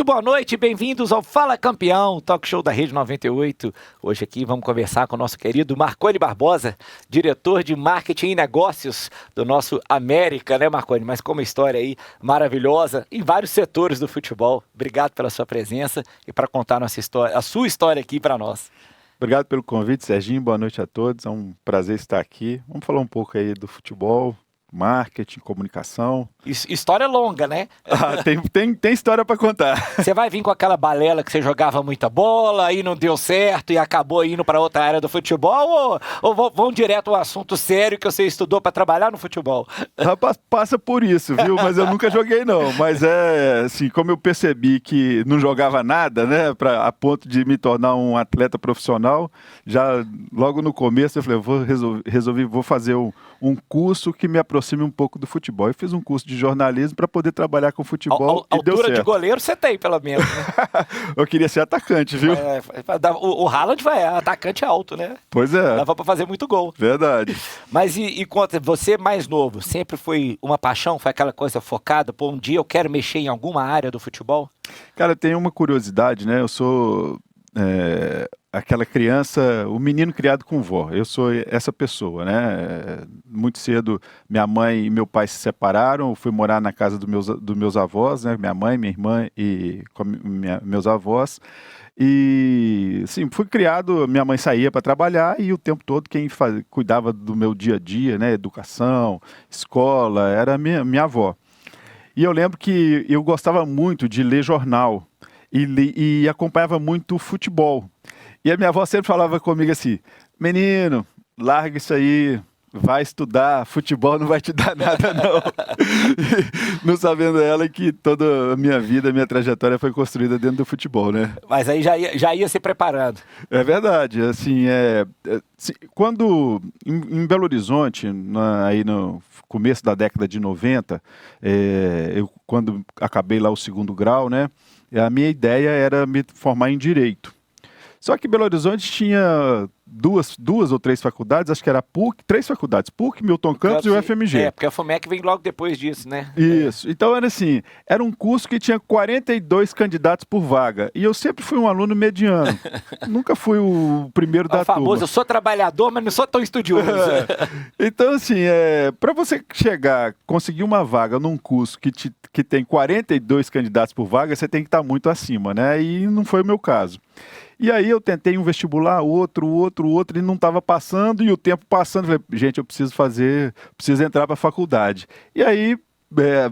Muito boa noite, bem-vindos ao Fala Campeão, talk show da Rede 98. Hoje aqui vamos conversar com o nosso querido Marconi Barbosa, diretor de Marketing e Negócios do nosso América, né, Marconi? Mas com uma história aí maravilhosa em vários setores do futebol. Obrigado pela sua presença e para contar nossa história, a sua história aqui para nós. Obrigado pelo convite, Serginho. Boa noite a todos. É um prazer estar aqui. Vamos falar um pouco aí do futebol, marketing, comunicação. História longa, né? Tem história para contar. Você vai vir com aquela balela que você jogava muita bola, aí não deu certo e acabou indo para outra área do futebol, ou vão direto ao assunto sério que você estudou para trabalhar no futebol? Rapaz, passa por isso, viu? Mas eu nunca joguei não. Mas assim, como eu percebi que não jogava nada, né, a ponto de me tornar um atleta profissional, já logo no começo eu falei, vou fazer um curso que me aproxime um pouco do futebol. Eu fiz um curso de jornalismo para poder trabalhar com futebol e deu certo. Altura de goleiro você tem, pelo menos, né? Eu queria ser atacante, viu? O Haaland atacante alto, né? Pois é. Dava para fazer muito gol. Verdade. Mas e conta, você mais novo, sempre foi uma paixão? Foi aquela coisa focada? Pô, um dia eu quero mexer em alguma área do futebol? Cara, tem uma curiosidade, né? Eu sou aquela criança, o menino criado com vó. Eu sou essa pessoa, né? Muito cedo, minha mãe e meu pai se separaram. Eu fui morar na casa dos meus avós, né? Minha mãe, minha irmã e meus avós. E, sim, fui criado, minha mãe saía para trabalhar e o tempo todo quem cuidava do meu dia a dia, né? Educação, escola, era minha avó. E eu lembro que eu gostava muito de ler jornal e acompanhava muito futebol. E a minha avó sempre falava comigo assim, menino, larga isso aí, vai estudar, futebol não vai te dar nada não. Não sabendo ela que toda a minha vida, a minha trajetória foi construída dentro do futebol, né? Mas aí já ia se preparando. É verdade, assim, quando em Belo Horizonte, aí no começo da década de 90, quando acabei lá o segundo grau, né, a minha ideia era me formar em Direito. Só que Belo Horizonte tinha duas ou três faculdades, acho que era PUC, três faculdades, PUC, Milton Campos e o FMG. Porque a FUMEC vem logo depois disso, né? Isso, então era assim, era um curso que tinha 42 candidatos por vaga, e eu sempre fui um aluno mediano, nunca fui o primeiro da turma. Eu sou trabalhador, mas não sou tão estudioso. Então assim, para você conseguir uma vaga num curso que tem 42 candidatos por vaga, você tem que estar muito acima, né? E não foi o meu caso. E aí eu tentei um vestibular, outro, e não estava passando, e o tempo passando, falei, gente, eu preciso entrar para a faculdade. E aí,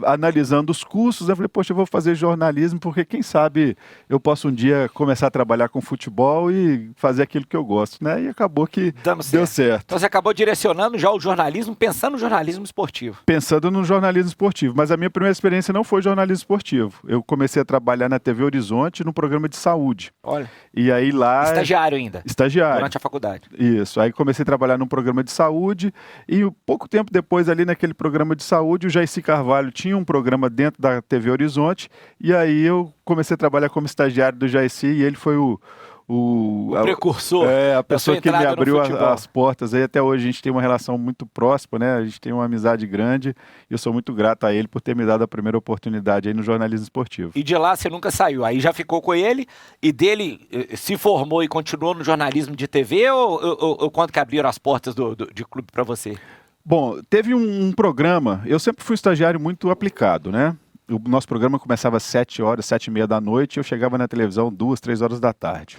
analisando os cursos, eu falei, poxa, eu vou fazer jornalismo, porque quem sabe eu posso um dia começar a trabalhar com futebol e fazer aquilo que eu gosto, né? E acabou que deu certo. Então você acabou direcionando já o jornalismo, pensando no jornalismo esportivo. Pensando no jornalismo esportivo, mas a minha primeira experiência não foi jornalismo esportivo. Eu comecei a trabalhar na TV Horizonte, num programa de saúde. Olha. E aí lá... Estagiário ainda. Estagiário. Durante a faculdade. Isso. Aí comecei a trabalhar num programa de saúde e pouco tempo depois ali naquele programa de saúde, o Jaircy Carvalho tinha um programa dentro da TV Horizonte e aí eu comecei a trabalhar como estagiário do Jaircy e ele foi o precursor. A pessoa que me abriu as portas. Aí até hoje a gente tem uma relação muito próxima, né? A gente tem uma amizade grande e eu sou muito grato a ele por ter me dado a primeira oportunidade aí no jornalismo esportivo. E de lá você nunca saiu? Aí já ficou com ele e dele se formou e continuou no jornalismo de TV ou quando que abriram as portas de clube para você? Bom, teve um programa, eu sempre fui um estagiário muito aplicado, né? O nosso programa começava às 7h, 7h30 da noite, e eu chegava na televisão 2, 3 horas da tarde.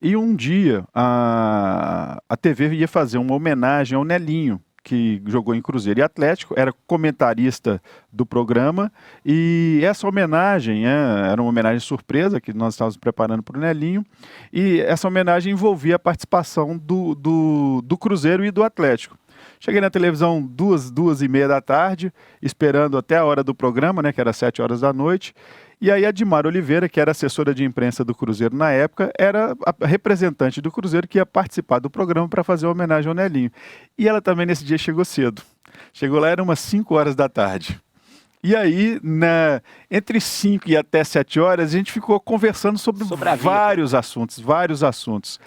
E um dia a TV ia fazer uma homenagem ao Nelinho, que jogou em Cruzeiro e Atlético, era comentarista do programa, e essa homenagem era uma homenagem surpresa que nós estávamos preparando para o Nelinho, e essa homenagem envolvia a participação do Cruzeiro e do Atlético. Cheguei na televisão 2h30 da tarde, esperando até a hora do programa, né, que era 7 horas da noite, e aí a Dimar Oliveira, que era assessora de imprensa do Cruzeiro na época, era a representante do Cruzeiro que ia participar do programa para fazer uma homenagem ao Nelinho. E ela também nesse dia chegou cedo. Chegou lá, era umas 5 horas da tarde. E aí, entre 5 e até 7 horas, a gente ficou conversando sobre vários assuntos.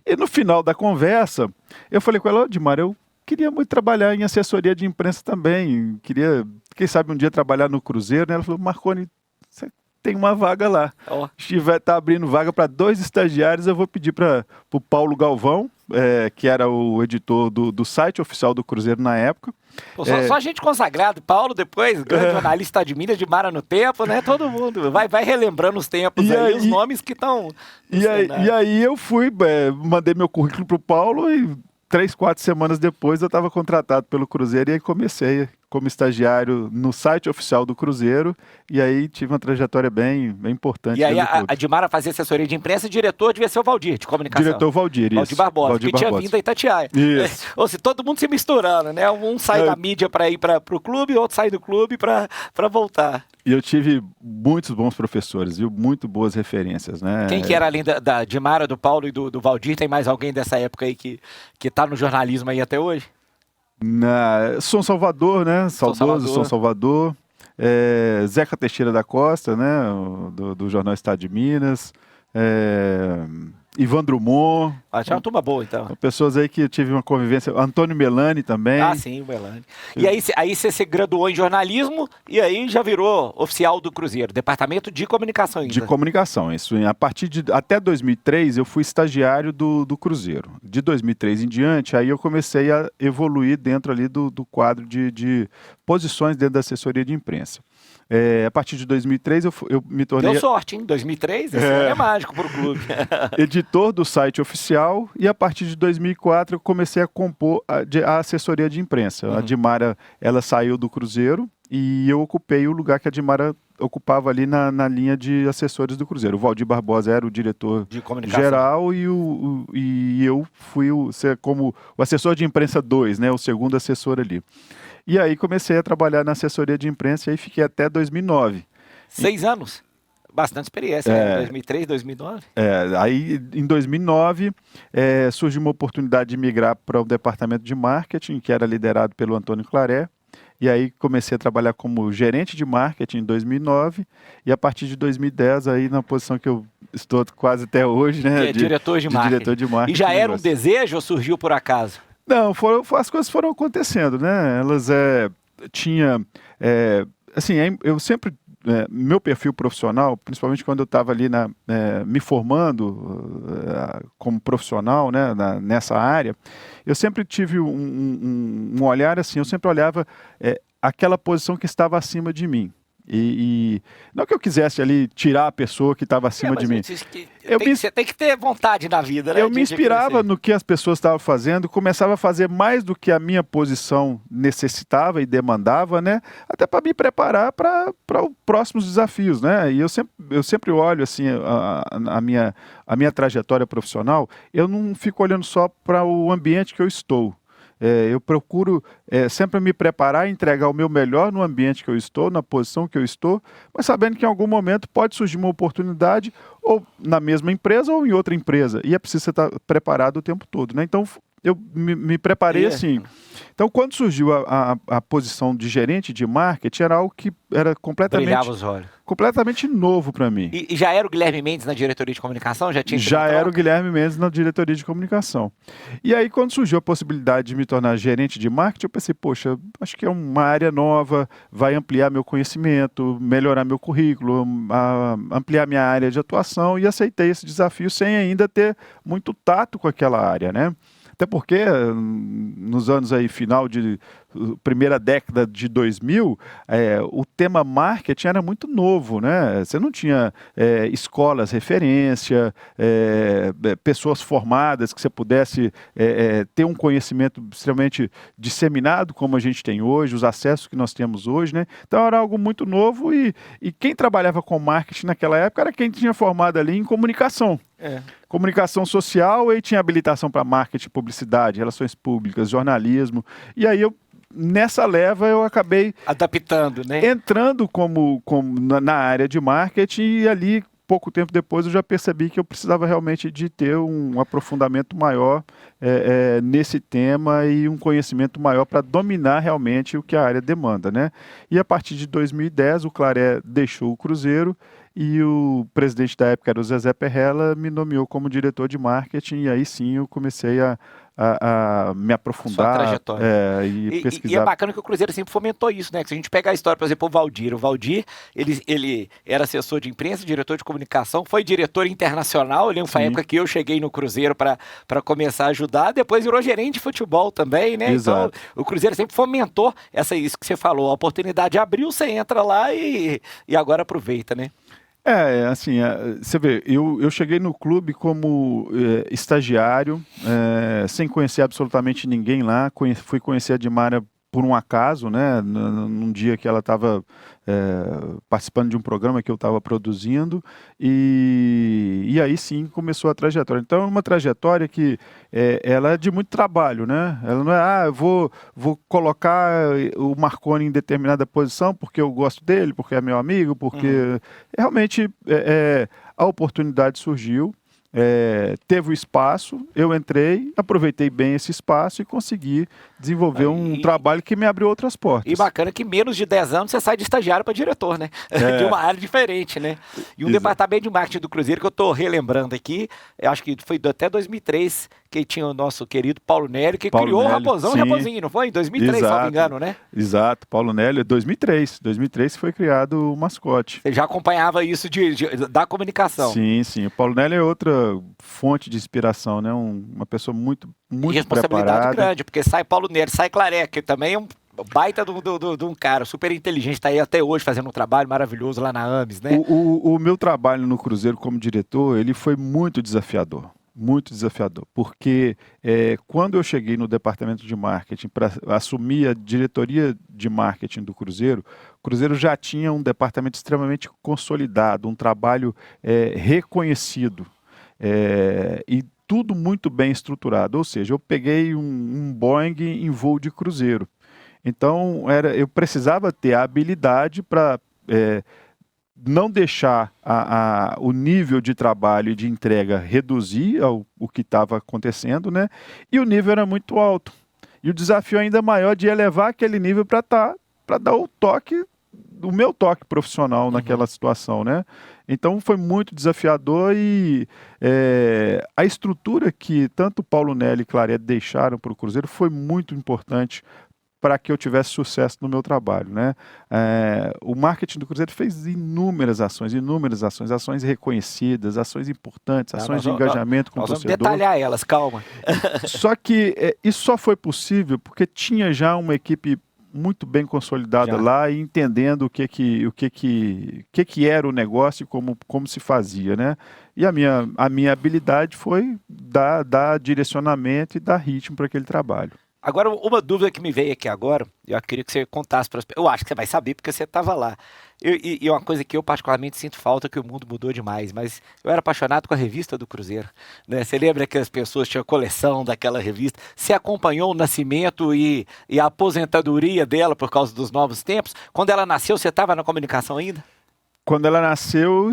E no final da conversa, eu falei com ela, Dimar, eu queria muito trabalhar em assessoria de imprensa também, queria, quem sabe um dia trabalhar no Cruzeiro, né? Ela falou, Marconi, você tem uma vaga lá. Ó. Tá abrindo vaga para 2 estagiários, eu vou pedir para o Paulo Galvão, que era o editor do site oficial do Cruzeiro na época. Pô, só gente consagrada, Paulo depois, grande jornalista de Minas, de Mara no tempo, né? Todo mundo vai relembrando os tempos aí, os nomes que estão... E aí eu fui, mandei meu currículo pro Paulo e 3, 4 semanas depois eu estava contratado pelo Cruzeiro e aí comecei como estagiário no site oficial do Cruzeiro e aí tive uma trajetória bem importante. E aí a Dimara fazia assessoria de imprensa e o diretor devia ser o Valdir, de comunicação. Diretor Valdir, isso. Valdir Barbosa, que tinha vindo a Itatiaia. Isso. Ou seja, todo mundo se misturando, né? Um sai da mídia para ir para o clube, outro sai do clube para voltar. E eu tive muitos bons professores, viu? Muito boas referências, né? Quem que era além da Dimara, do Paulo e do Valdir? Tem mais alguém dessa época aí que tá no jornalismo aí até hoje? São Salvador, né? Saudoso São Salvador. Zeca Teixeira da Costa, né? Do Jornal Estado de Minas. Ivan Drummond. Tinha uma turma boa, então. Pessoas aí que eu tive uma convivência. Antônio Melani também. Sim, o Melani. E aí você se graduou em jornalismo e aí já virou oficial do Cruzeiro, departamento de comunicação ainda. De comunicação, isso. Até 2003 eu fui estagiário do Cruzeiro. De 2003 em diante, aí eu comecei a evoluir dentro ali do quadro de posições dentro da assessoria de imprensa. A partir de 2003 eu me tornei... Deu sorte, hein? 2003, esse ano é mágico para o clube. Editor do site oficial e a partir de 2004 eu comecei a compor a assessoria de imprensa. A Dimara, ela saiu do Cruzeiro e eu ocupei o lugar que a Dimara ocupava ali na linha de assessores do Cruzeiro. O Valdir Barbosa era o diretor geral e eu fui como o assessor de imprensa 2, né? O segundo assessor ali. E aí comecei a trabalhar na assessoria de imprensa e aí fiquei até 2009. 6 anos? Bastante experiência, né? 2003, 2009? Aí em 2009 surgiu uma oportunidade de migrar para o departamento de marketing, que era liderado pelo Antônio Claré. E aí comecei a trabalhar como gerente de marketing em 2009 e a partir de 2010 aí na posição que eu estou quase até hoje, né? Diretor de marketing. Diretor de marketing. E já era um desejo ou surgiu por acaso? Não, as coisas foram acontecendo, né? Elas assim, eu sempre meu perfil profissional, principalmente quando eu estava ali me formando como profissional, né, nessa área, eu sempre tive um olhar assim, eu sempre olhava aquela posição que estava acima de mim. E não que eu quisesse ali tirar a pessoa que estava acima de mim. Você tem que ter vontade na vida, né? Eu me inspirava no que as pessoas estavam fazendo, começava a fazer mais do que a minha posição necessitava e demandava, né? Até para me preparar para os próximos desafios, né? E eu sempre olho assim a minha trajetória profissional, eu não fico olhando só para o ambiente que eu estou. Eu procuro sempre me preparar e entregar o meu melhor no ambiente que eu estou, na posição que eu estou, mas sabendo que em algum momento pode surgir uma oportunidade ou na mesma empresa ou em outra empresa. E é preciso estar preparado o tempo todo, né? Então, eu me preparei assim. Então, quando surgiu a posição de gerente de marketing, era algo que era brilhava os olhos. Completamente novo para mim. E já era o Guilherme Mendes na diretoria de comunicação? Já era o Guilherme Mendes na diretoria de comunicação. E aí, quando surgiu a possibilidade de me tornar gerente de marketing, eu pensei, poxa, acho que é uma área nova, vai ampliar meu conhecimento, melhorar meu currículo, ampliar minha área de atuação, e aceitei esse desafio sem ainda ter muito tato com aquela área, né? Até porque nos anos aí, final de primeira década de 2000, o tema marketing era muito novo, né? Você não tinha escolas referência, pessoas formadas que você pudesse ter um conhecimento extremamente disseminado como a gente tem hoje, os acessos que nós temos hoje, né? Então era algo muito novo e quem trabalhava com marketing naquela época era quem tinha formado ali em comunicação. Comunicação social e tinha habilitação para marketing, publicidade, relações públicas, jornalismo. E aí nessa leva eu acabei adaptando, né? Entrando na área de marketing e ali, pouco tempo depois, eu já percebi que eu precisava realmente de ter um aprofundamento maior nesse tema e um conhecimento maior para dominar realmente o que a área demanda, né? E a partir de 2010 o Claré deixou o Cruzeiro e o presidente da época era o Zezé Perrella, me nomeou como diretor de marketing e aí sim eu comecei a me Sua aprofundar trajetória. e E pesquisar. é bacana que o Cruzeiro sempre fomentou isso, né? Que se a gente pegar a história, por exemplo, o Valdir, ele era assessor de imprensa, diretor de comunicação, foi diretor internacional. Eu lembro foi a Sim, época que eu cheguei no Cruzeiro para começar a ajudar, depois virou gerente de futebol também, né? Então, exato. o Cruzeiro sempre fomentou isso que você falou. A oportunidade abriu, você entra lá e agora aproveita, né? Assim, você vê, eu cheguei no clube como estagiário, sem conhecer absolutamente ninguém lá, fui conhecer a Dimária por um acaso, né, num dia que ela estava participando de um programa que eu estava produzindo, e aí sim começou a trajetória. Então é uma trajetória que ela é de muito trabalho, né, ela não é, eu vou colocar o Marconi em determinada posição porque eu gosto dele, porque é meu amigo, Uhum. porque realmente a oportunidade surgiu, teve o espaço, eu entrei, aproveitei bem esse espaço e consegui desenvolver um E, trabalho que me abriu outras E portas. bacana que menos de 10 anos você sai de estagiário para diretor, né? De É, uma área diferente, né? E um exa- departamento de marketing do Cruzeiro que eu estou relembrando aqui, eu acho que foi até 2003 que tinha o nosso querido Paulo Nery, que Paulo criou o Nélio, Raposão e sim, Raposinho, não foi? Em 2003, salvo exato, engano, né? exato, Paulo Nélio, 2003 que foi criado o mascote. Você já acompanhava isso da comunicação. Sim, sim, o Paulo Nélio é outra fonte de inspiração, né? Uma pessoa muito, E muito responsabilidade preparada. grande, porque sai Paulo Nery, sai Claré, que também é um baita de um cara super inteligente, tá aí até hoje fazendo um trabalho maravilhoso lá na AMES, né? O meu trabalho no Cruzeiro como diretor, ele foi muito desafiador, porque quando eu cheguei no departamento de marketing para assumir a diretoria de marketing do Cruzeiro, o Cruzeiro já tinha um departamento extremamente consolidado, um trabalho reconhecido e tudo muito bem estruturado, ou seja, eu peguei um Boeing em voo de cruzeiro. Então, eu precisava ter a habilidade para não deixar o nível de trabalho e de entrega reduzir o que estava acontecendo, né? E o nível era muito alto. E o desafio ainda maior de elevar aquele nível para dar o toque, o meu toque profissional Uhum. naquela situação, né? Então foi muito desafiador e a estrutura que tanto Paulo Nelly e Claret deixaram para o Cruzeiro foi muito importante para que eu tivesse sucesso no meu trabalho, né? O marketing do Cruzeiro fez inúmeras ações reconhecidas, ações importantes, Não, ações de engajamento com o nós vamos torcedor. detalhar elas, calma. Só que isso só foi possível porque tinha já uma equipe muito bem consolidada Já. lá e entendendo o que era o negócio e como se fazia, né? E a minha habilidade foi dar direcionamento e dar ritmo para aquele trabalho. Agora, uma dúvida que me veio aqui agora, eu queria que você contasse para as pessoas. Eu acho que você vai saber porque você estava lá. E uma coisa que eu particularmente sinto falta, que o mundo mudou demais, mas eu era apaixonado com a revista do Cruzeiro, né? Você lembra que as pessoas tinham coleção daquela revista? Você acompanhou o nascimento e a aposentadoria dela por causa dos novos tempos? Quando ela nasceu, você estava na comunicação ainda? Quando ela nasceu,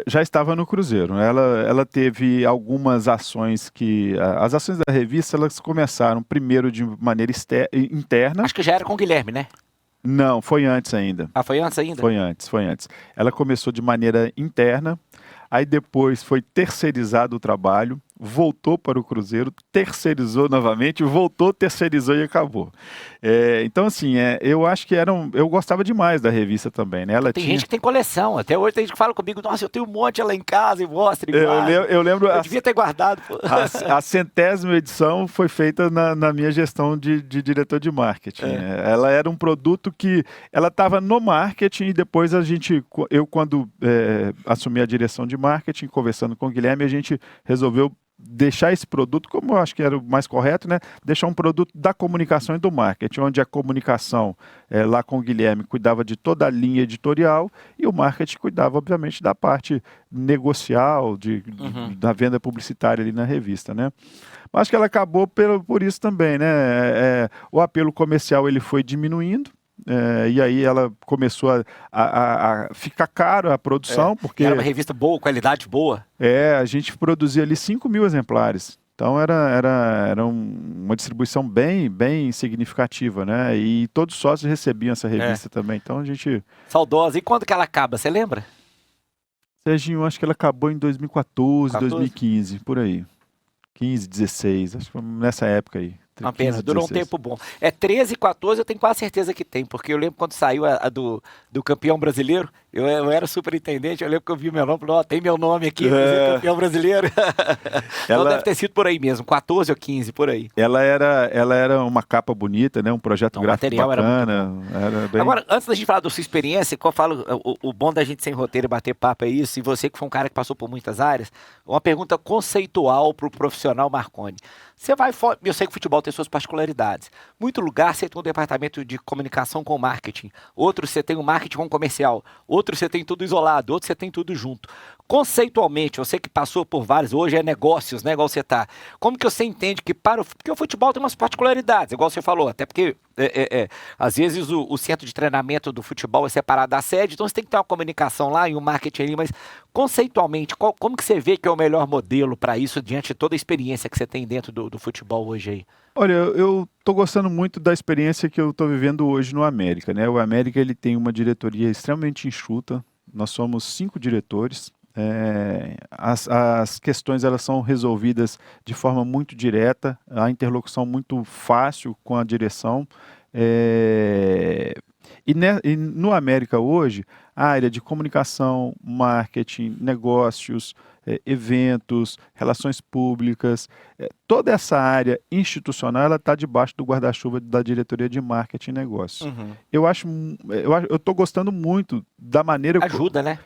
já estava no Cruzeiro. Ela teve algumas ações as ações da revista, elas começaram primeiro de maneira interna. Acho que já era com o Guilherme, né? Não, foi antes ainda. Ah, foi antes ainda? Foi antes. Ela começou de maneira interna, aí depois foi terceirizado o trabalho, voltou para o Cruzeiro, terceirizou novamente, voltou, terceirizou e acabou. Então, assim, eu acho que eu gostava demais da revista também, né? Ela Tem tinha. gente que tem coleção, até hoje tem gente que fala comigo, nossa, eu tenho um monte lá em casa e mostra e Eu, guarda. eu lembro, Eu devia ter guardado, pô. a 100ª edição foi feita na minha gestão de diretor de marketing. É. Ela era um produto que ela estava no marketing e depois eu quando assumi a direção de marketing, conversando com o Guilherme, a gente resolveu deixar esse produto, como eu acho que era o mais correto, né? Deixar um produto da comunicação e do marketing, onde a comunicação lá com o Guilherme cuidava de toda a linha editorial e o marketing cuidava, obviamente, da parte negocial, da venda publicitária ali na revista, né? Mas acho que ela acabou por isso também, né? O apelo comercial ele foi diminuindo. E aí ela começou a ficar caro a produção, porque Era uma revista boa, qualidade boa. a gente produzia ali 5.000 exemplares. Então era uma distribuição bem, bem significativa, né? E todos os sócios recebiam essa revista também. Então a gente... Saudosa. E quando que ela acaba, você lembra? Serginho, acho que ela acabou em 2014, 14? 2015, por aí. 15, 16, acho que foi nessa época aí. Uma pena, 15, durou 16. um tempo bom. É 13, 14, eu tenho quase certeza que tem, porque eu lembro quando saiu a do campeão brasileiro, eu era superintendente, eu lembro que eu vi meu nome, falei, ó, tem meu nome aqui, campeão brasileiro. Então deve ter sido por aí mesmo, 14 ou 15, por aí. Ela era uma capa bonita, né? Um projeto gráfico bacana. Era bem... Agora, antes da gente falar da sua experiência, que eu falo, o bom da gente sem roteiro e bater papo é isso, e você que foi um cara que passou por muitas áreas, uma pergunta conceitual para o profissional Marconi. Você vai, eu sei que o futebol tem suas particularidades. Muito lugar você tem um departamento de comunicação com marketing, outro você tem um marketing com comercial, outro você tem tudo isolado, outro você tem tudo junto. Conceitualmente, você que passou por vários, hoje é negócios, né, igual você tá. Como que você entende que porque o futebol tem umas particularidades, igual você falou, até porque às vezes o centro de treinamento do futebol é separado da sede, então você tem que ter uma comunicação lá e um marketing ali, mas conceitualmente, como que você vê que é o melhor modelo para isso diante de toda a experiência que você tem dentro do futebol hoje aí? Olha, eu estou gostando muito da experiência que eu estou vivendo hoje no América, né? O América ele tem uma diretoria extremamente enxuta, nós somos 5 diretores. As questões elas são resolvidas de forma muito direta, a interlocução muito fácil com a direção. E no América hoje, a área de comunicação, marketing, negócios, eventos, relações públicas, toda essa área institucional ela está debaixo do guarda-chuva da diretoria de marketing e negócios. Uhum. Eu estou gostando muito da maneira... Ajuda, né?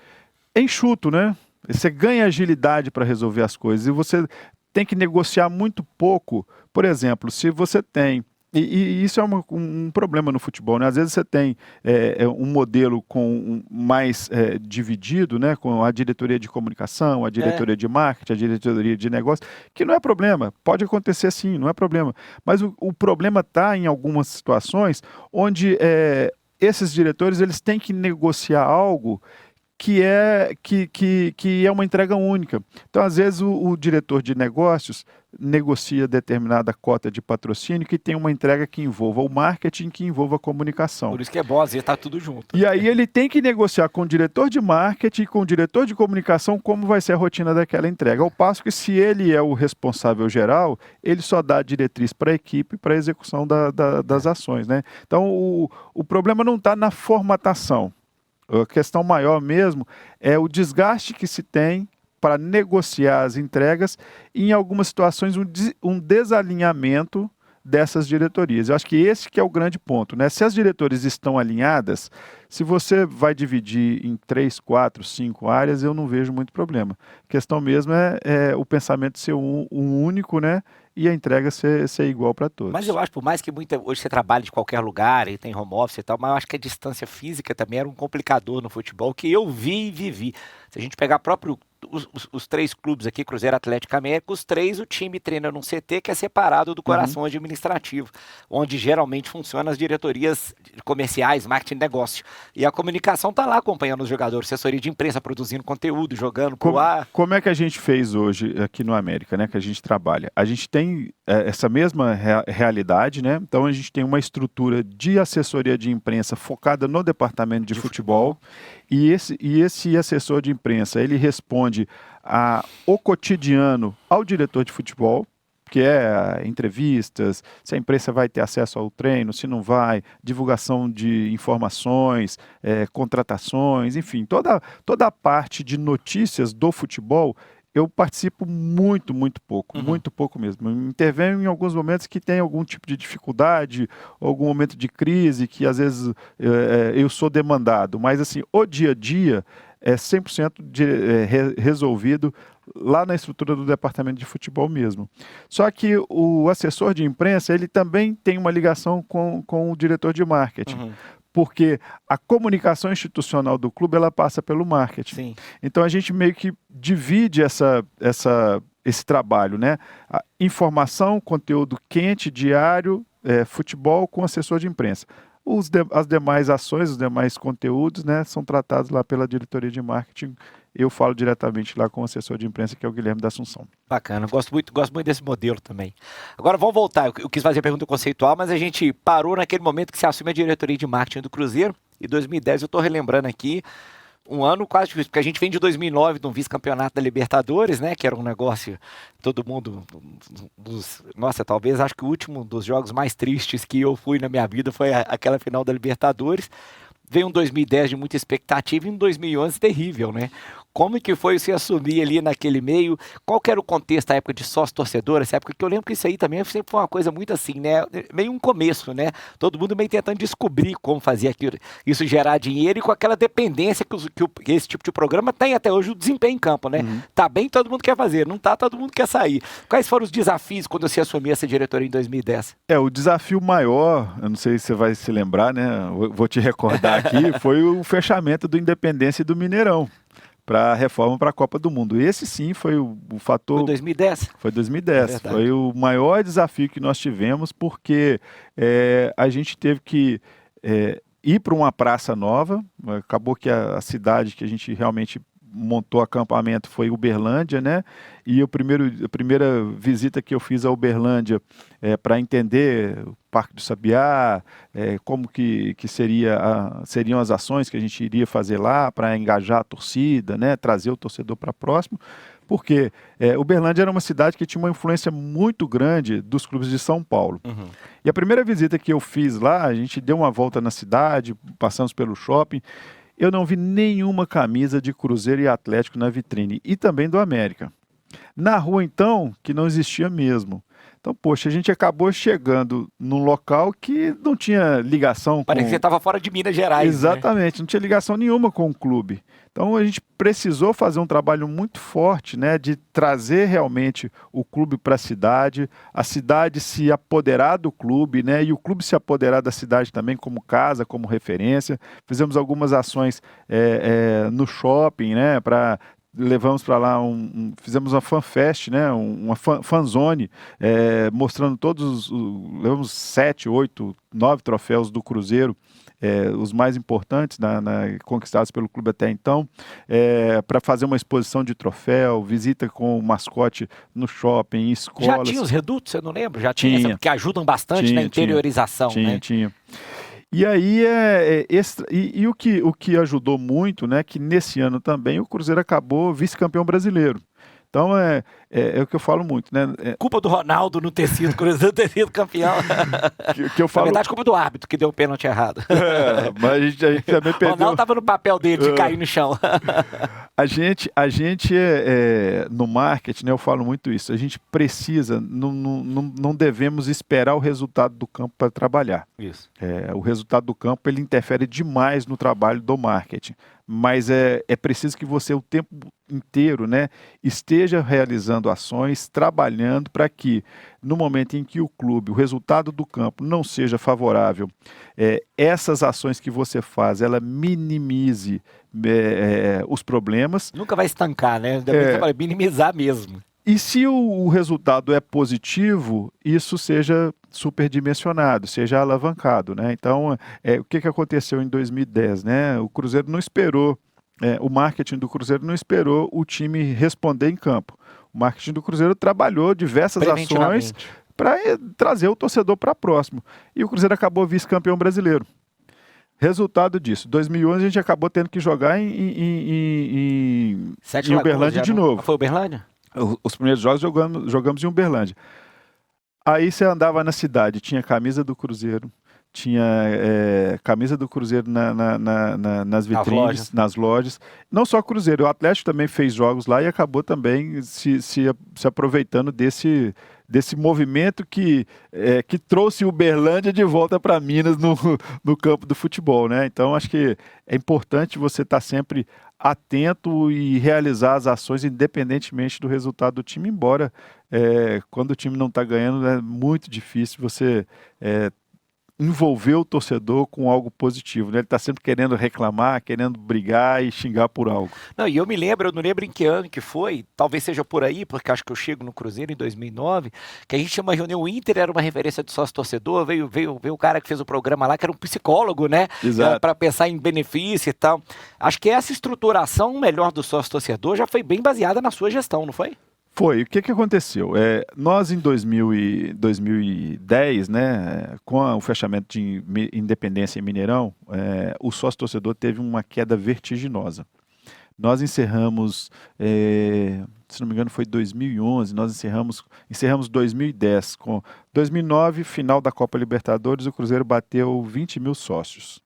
É enxuto, né? Você ganha agilidade para resolver as coisas e você tem que negociar muito pouco. Por exemplo, se você tem... E isso é um problema no futebol, né? Às vezes você tem um modelo mais dividido, né? Com a diretoria de comunicação, a diretoria de marketing, a diretoria de negócio, que não é problema. Pode acontecer sim, não é problema. Mas o problema está em algumas situações onde esses diretores eles têm que negociar algo que é uma entrega única. Então, às vezes, o diretor de negócios negocia determinada cota de patrocínio que tem uma entrega que envolva o marketing, que envolva a comunicação. Por isso que é bom, às vezes está tudo junto. E aí ele tem que negociar com o diretor de marketing e com o diretor de comunicação como vai ser a rotina daquela entrega. Ao passo que se ele é o responsável geral, ele só dá a diretriz para a equipe para a execução das ações, né? Então, o problema não está na formatação. A questão maior mesmo é o desgaste que se tem para negociar as entregas e, em algumas situações, um desalinhamento dessas diretorias. Eu acho que esse que é o grande ponto, né? Se as diretorias estão alinhadas, se você vai dividir em 3, 4, 5 áreas, eu não vejo muito problema. A questão mesmo é o pensamento ser um único, né? E a entrega ser igual para todos. Mas eu acho, por mais que hoje você trabalhe de qualquer lugar e tem home office e tal, mas eu acho que a distância física também era um complicador no futebol que eu vi e vivi. Se a gente pegar os 3 clubes aqui, Cruzeiro, Atlético e América, os 3 o time treina num CT que é separado do coração administrativo, onde geralmente funcionam as diretorias comerciais, marketing e negócio. E a comunicação está lá acompanhando os jogadores, assessoria de imprensa, produzindo conteúdo, jogando pro ar. Como é que a gente fez hoje aqui no América, né? Que a gente trabalha? A gente tem essa mesma realidade, né? Então a gente tem uma estrutura de assessoria de imprensa focada no departamento de futebol. E esse assessor de imprensa, ele responde o cotidiano ao diretor de futebol, que é entrevistas, se a imprensa vai ter acesso ao treino, se não vai, divulgação de informações, contratações, enfim, toda a parte de notícias do futebol, eu participo muito pouco mesmo. Eu intervenho em alguns momentos que tem algum tipo de dificuldade, algum momento de crise, que às vezes eu sou demandado. Mas assim, o dia a dia é 100% resolvido lá na estrutura do departamento de futebol mesmo. Só que o assessor de imprensa, ele também tem uma ligação com o diretor de marketing. Porque a comunicação institucional do clube ela passa pelo marketing. Sim. Então a gente meio que divide esse trabalho, né? A informação, conteúdo quente, diário, futebol com assessor de imprensa. As demais ações, os demais conteúdos, né, são tratados lá pela diretoria de marketing. Eu falo diretamente lá com o assessor de imprensa, que é o Guilherme da Assunção. Bacana, gosto muito desse modelo também. Agora vamos voltar, eu quis fazer a pergunta conceitual, mas a gente parou naquele momento que você assume a diretoria de marketing do Cruzeiro, em 2010, eu estou relembrando aqui, Um ano quase difícil, porque a gente vem de 2009 de um vice-campeonato da Libertadores, né? Que era um negócio, todo mundo... Nossa, talvez acho que o último dos jogos mais tristes que eu fui na minha vida foi aquela final da Libertadores. Veio um 2010 de muita expectativa e um 2011 terrível, né? Como que foi você assumir ali naquele meio? Qual que era o contexto da época de sócio-torcedor? Essa época que eu lembro que isso aí também sempre foi uma coisa muito assim, né? Meio um começo, né? Todo mundo meio tentando descobrir como fazer aquilo, isso gerar dinheiro e com aquela dependência que esse tipo de programa tem até hoje, o desempenho em campo, né? Tá bem, todo mundo quer fazer. Não tá, todo mundo quer sair. Quais foram os desafios quando você assumiu essa diretoria em 2010? O desafio maior, eu não sei se você vai se lembrar, né? Eu vou te recordar aqui, foi o fechamento do Independência e do Mineirão para a reforma para a Copa do Mundo. Esse sim foi o fator... Foi 2010? Foi 2010. Foi o maior desafio que nós tivemos, porque a gente teve que ir para uma praça nova. Acabou que a cidade que a gente realmente montou acampamento foi Uberlândia, né? E a primeira visita que eu fiz a Uberlândia para entender o Parque do Sabiá, como que seriam as ações que a gente iria fazer lá para engajar a torcida, né? Trazer o torcedor para próximo, porque Uberlândia era uma cidade que tinha uma influência muito grande dos clubes de São Paulo. E a primeira visita que eu fiz lá, a gente deu uma volta na cidade, passamos pelo shopping. Eu não vi nenhuma camisa de Cruzeiro e Atlético na vitrine, e também do América. Na rua, então, que não existia mesmo. Então, poxa, a gente acabou chegando num local que não tinha ligação com... Parecia que você estava fora de Minas Gerais. Exatamente, né? Não tinha ligação nenhuma com o clube. Então, a gente precisou fazer um trabalho muito forte, né, de trazer realmente o clube para a cidade se apoderar do clube, né, e o clube se apoderar da cidade também como casa, como referência. Fizemos algumas ações no shopping, né, levamos para lá, fizemos uma fanfest, né, uma fanzone, mostrando levamos 7, 8, 9 troféus do Cruzeiro, os mais importantes conquistados pelo clube até então, para fazer uma exposição de troféu, visita com o mascote no shopping, em escolas. Já tinha os redutos, você não lembra? Já tinha, porque ajudam bastante na interiorização. Tinha. E aí, o que ajudou muito, né, que nesse ano também o Cruzeiro acabou vice-campeão brasileiro. Então, é o que eu falo muito, né? Culpa do Ronaldo não ter sido Cruzeiro, ter sido campeão. que eu falo... Na verdade, culpa do árbitro que deu o pênalti errado. Mas a gente também perdeu... O Ronaldo estava no papel dele de cair no chão. A gente no marketing, né, eu falo muito isso, a gente precisa, não devemos esperar o resultado do campo para trabalhar. Isso. O resultado do campo, ele interfere demais no trabalho do marketing, mas é preciso que você o tempo inteiro, né, esteja realizando ações, trabalhando para que no momento em que o resultado do campo não seja favorável, essas ações que você faz, ela minimize os problemas. Nunca vai estancar, né? Você vai minimizar mesmo. E se o resultado é positivo, isso seja superdimensionado, seja alavancado, né? Então, o que aconteceu em 2010, né? O Cruzeiro não esperou, o marketing do Cruzeiro não esperou o time responder em campo. O marketing do Cruzeiro trabalhou diversas ações para trazer o torcedor para próximo. E o Cruzeiro acabou vice-campeão brasileiro. Resultado disso, 2011 a gente acabou tendo que jogar em Uberlândia de novo. Foi Uberlândia? Os primeiros jogos jogamos em Uberlândia. Aí você andava na cidade, tinha camisa do Cruzeiro, tinha camisa do Cruzeiro nas vitrines, nas lojas. Não só Cruzeiro, o Atlético também fez jogos lá e acabou também se aproveitando desse movimento que trouxe Uberlândia de volta para Minas no campo do futebol, né? Então, acho que é importante você estar sempre atento e realizar as ações independentemente do resultado do time, embora quando o time não está ganhando é muito difícil você envolver o torcedor com algo positivo, né? Ele está sempre querendo reclamar, querendo brigar e xingar por algo. Não, e eu não lembro em que ano que foi, talvez seja por aí, porque acho que eu chego no Cruzeiro em 2009, que a gente tinha uma reunião, o Inter era uma referência de sócio-torcedor, veio o cara que fez o programa lá, que era um psicólogo, né? Para pensar em benefício e tal. Acho que essa estruturação melhor do sócio-torcedor já foi bem baseada na sua gestão, não foi? Foi. O que que aconteceu? Nós, em 2010, né, com o fechamento de Independência em Mineirão, o sócio-torcedor teve uma queda vertiginosa. Nós encerramos, se não me engano, foi 2011, nós encerramos 2010. Com 2009, final da Copa Libertadores, o Cruzeiro bateu 20 mil sócios.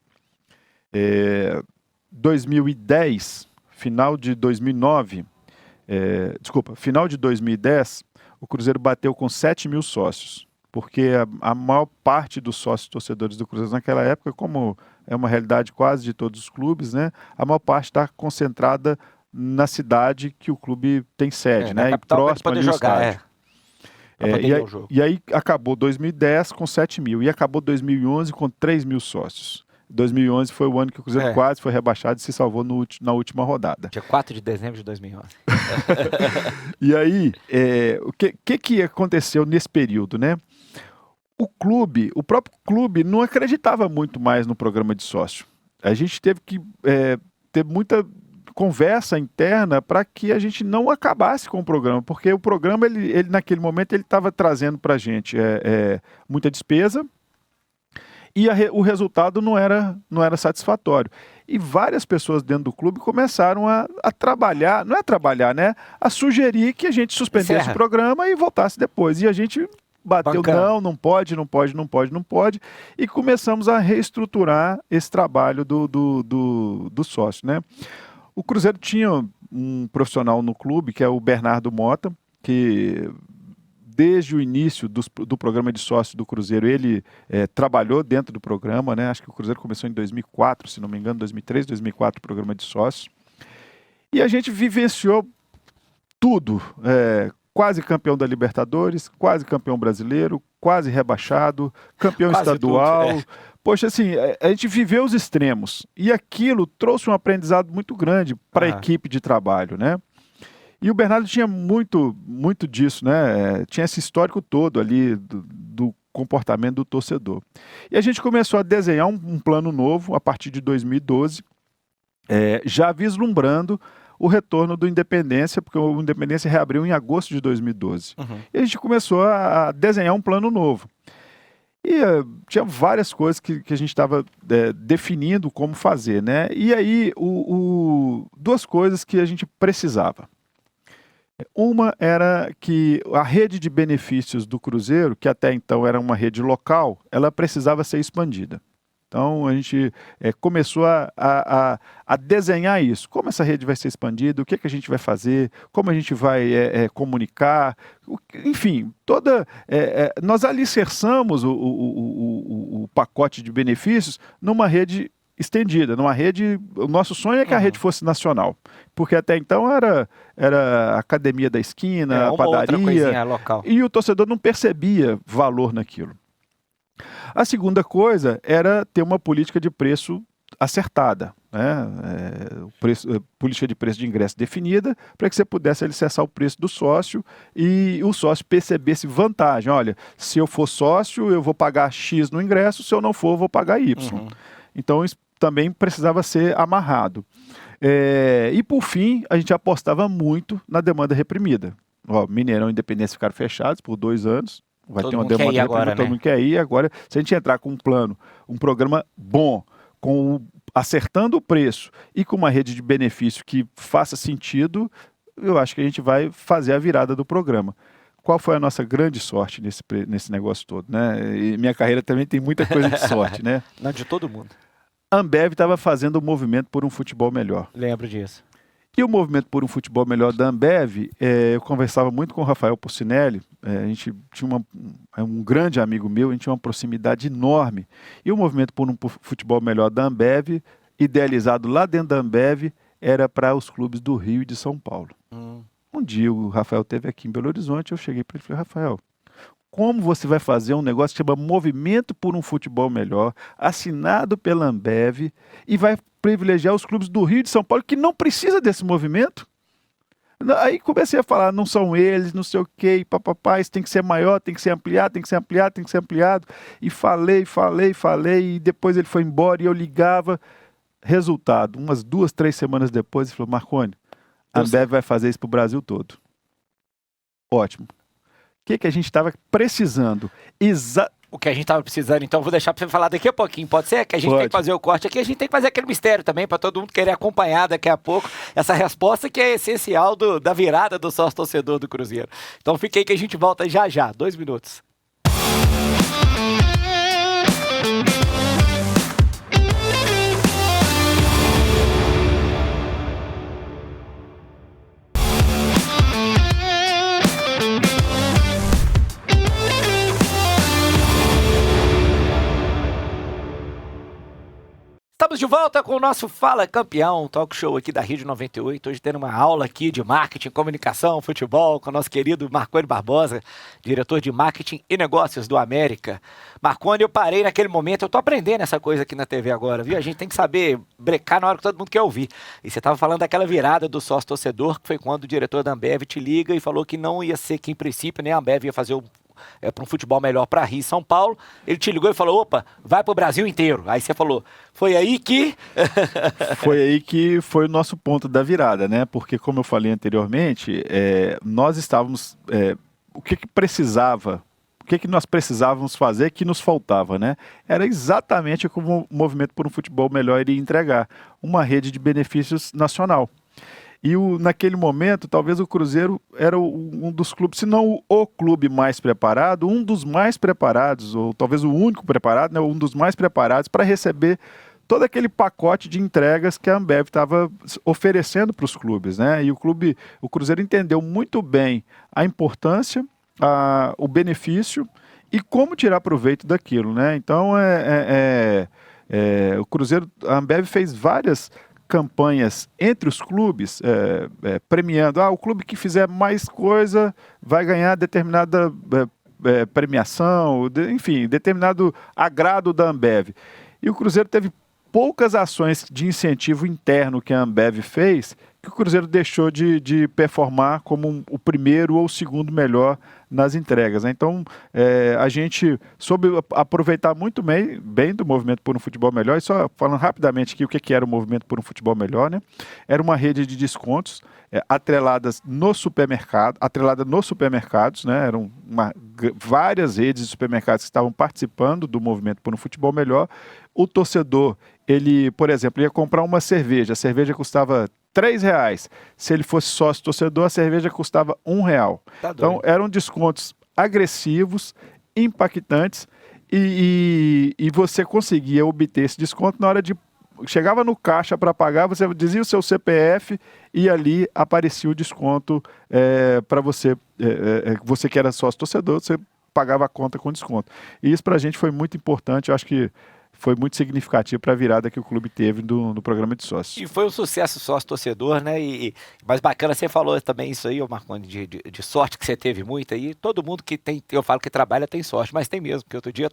2010, final de 2009... final de 2010, o Cruzeiro bateu com 7 mil sócios, porque a maior parte dos sócios torcedores do Cruzeiro naquela época, como é uma realidade quase de todos os clubes, né, a maior parte está concentrada na cidade que o clube tem sede, né, e próximo ali ao estádio. E aí acabou 2010 com 7 mil, e acabou 2011 com 3 mil sócios. 2011 foi o ano que o Cruzeiro quase foi rebaixado e se salvou na última rodada. Dia 4 de dezembro de 2011. E aí, o que aconteceu nesse período, né? O próprio clube não acreditava muito mais no programa de sócio. A gente teve que ter muita conversa interna para que a gente não acabasse com o programa, porque o programa, ele naquele momento, ele estava trazendo para a gente muita despesa, e o resultado não era satisfatório. E várias pessoas dentro do clube começaram a trabalhar, não é trabalhar, né? A sugerir que a gente suspendesse o programa e voltasse depois. E a gente bateu, não pode. E começamos a reestruturar esse trabalho do sócio, né? O Cruzeiro tinha um profissional no clube, que é o Bernardo Mota, que desde o início do programa de sócio do Cruzeiro, ele trabalhou dentro do programa, né? Acho que o Cruzeiro começou em 2004, se não me engano, 2003, 2004, o programa de sócio. E a gente vivenciou tudo, quase campeão da Libertadores, quase campeão brasileiro, quase rebaixado, campeão quase estadual. Tudo, Poxa, assim, a gente viveu os extremos, e aquilo trouxe um aprendizado muito grande para a equipe de trabalho, né? E o Bernardo tinha muito disso, né? Tinha esse histórico todo ali do comportamento do torcedor. E a gente começou a desenhar um plano novo a partir de 2012, já vislumbrando o retorno do Independência, porque o Independência reabriu em agosto de 2012. E a gente começou a desenhar um plano novo. E tinha várias coisas que a gente estava definindo como fazer, né? E aí, duas coisas que a gente precisava. Uma era que a rede de benefícios do Cruzeiro, que até então era uma rede local, ela precisava ser expandida. Então a gente começou a desenhar isso. Como essa rede vai ser expandida, o que a gente vai fazer, como a gente vai comunicar, enfim, nós alicerçamos o pacote de benefícios numa rede estendida, numa rede. O nosso sonho é que a rede fosse nacional, porque até então era a academia da esquina, a padaria, local. E o torcedor não percebia valor naquilo. A segunda coisa era ter uma política de preço acertada, né? Política de preço de ingresso definida, para que você pudesse alicerçar o preço do sócio e o sócio percebesse vantagem. Olha, se eu for sócio, eu vou pagar X no ingresso, se eu não for, eu vou pagar Y. Então, isso também precisava ser amarrado. E, por fim, a gente apostava muito na demanda reprimida. Mineirão e Independência ficaram fechados por 2 anos. Vai ter uma demanda reprimida, agora, todo mundo quer ir. Agora, se a gente entrar com um plano, um programa bom, acertando o preço e com uma rede de benefício que faça sentido, eu acho que a gente vai fazer a virada do programa. Qual foi a nossa grande sorte nesse negócio todo, né? E minha carreira também tem muita coisa de sorte, né? Não, de todo mundo. A Ambev estava fazendo o movimento por um futebol melhor. Lembro disso. E o movimento por um futebol melhor da Ambev, eu conversava muito com o Rafael Pucinelli, a gente tinha um grande amigo meu, a gente tinha uma proximidade enorme. E o movimento por um futebol melhor da Ambev, idealizado lá dentro da Ambev, era para os clubes do Rio e de São Paulo. Um dia o Rafael esteve aqui em Belo Horizonte, eu cheguei para ele e falei: Rafael, como você vai fazer um negócio que chama Movimento por um Futebol Melhor, assinado pela Ambev, e vai privilegiar os clubes do Rio e de São Paulo que não precisa desse movimento? Aí comecei a falar, não são eles, não sei o quê, papapá, isso tem que ser maior, tem que ser ampliado, tem que ser ampliado, tem que ser ampliado. E falei, e depois ele foi embora e eu ligava. Resultado, umas 2, 3 semanas depois, ele falou: Marconi, a Ambev vai fazer isso para o Brasil todo. Ótimo. O que a gente estava precisando? O que a gente estava precisando, então, vou deixar para você falar daqui a pouquinho. Pode ser? Que a gente tem que fazer o corte aqui, a gente tem que fazer aquele mistério também, para todo mundo querer acompanhar daqui a pouco essa resposta que é essencial da virada do sócio-torcedor do Cruzeiro. Então, fique aí que a gente volta já. 2 minutos. Estamos de volta com o nosso Fala Campeão, talk show aqui da Rede 98, hoje tendo uma aula aqui de marketing, comunicação, futebol, com o nosso querido Marconi Barbosa, diretor de marketing e negócios do América. Marconi, eu parei naquele momento, eu tô aprendendo essa coisa aqui na TV agora, viu? A gente tem que saber brecar na hora que todo mundo quer ouvir. E você estava falando daquela virada do sócio-torcedor, que foi quando o diretor da Ambev te liga e falou que não ia ser que, em princípio, nem a Ambev ia fazer para um futebol melhor para Rio e São Paulo. Ele te ligou e falou, opa, vai para o Brasil inteiro. Aí você falou, foi aí que... Foi aí que foi o nosso ponto da virada, né? Porque, como eu falei anteriormente, nós estávamos... o que precisava... O que nós precisávamos fazer que nos faltava, né? Era exatamente como o Movimento por um Futebol Melhor iria entregar. Uma rede de benefícios nacional. E naquele momento, talvez o Cruzeiro era um dos clubes, se não o clube mais preparado, um dos mais preparados, ou talvez o único preparado, né, um dos mais preparados para receber todo aquele pacote de entregas que a Ambev estava oferecendo para os clubes, né? E o Cruzeiro entendeu muito bem a importância, o benefício e como tirar proveito daquilo, né? Então, o Cruzeiro, a Ambev fez várias campanhas entre os clubes, premiando, o clube que fizer mais coisa vai ganhar determinada premiação, enfim, determinado agrado da Ambev. E o Cruzeiro teve poucas ações de incentivo interno que a Ambev fez, que o Cruzeiro deixou de performar como o primeiro ou o segundo melhor nas entregas, né? Então, a gente soube aproveitar muito bem do Movimento por um Futebol Melhor. E só falando rapidamente aqui o que era o Movimento por um Futebol Melhor, né? Era uma rede de descontos atrelada nos supermercados, né? Eram várias redes de supermercados que estavam participando do Movimento por um Futebol Melhor. O torcedor, ele, por exemplo, ia comprar uma cerveja, a cerveja custava R$3. Se ele fosse sócio torcedor, a cerveja custava R$1. Tá, então, eram descontos agressivos, impactantes, e você conseguia obter esse desconto na hora de... Chegava no caixa para pagar, você dizia o seu CPF e ali aparecia o desconto para você, você que era sócio torcedor, você pagava a conta com desconto. E isso para a gente foi muito importante, eu acho que foi muito significativo para a virada que o clube teve no programa de sócios. E foi um sucesso sócio-torcedor, né? Mas bacana, você falou também isso aí, Marconi, de sorte que você teve muita. E todo mundo que tem, eu falo que trabalha tem sorte, mas tem mesmo. Porque outro dia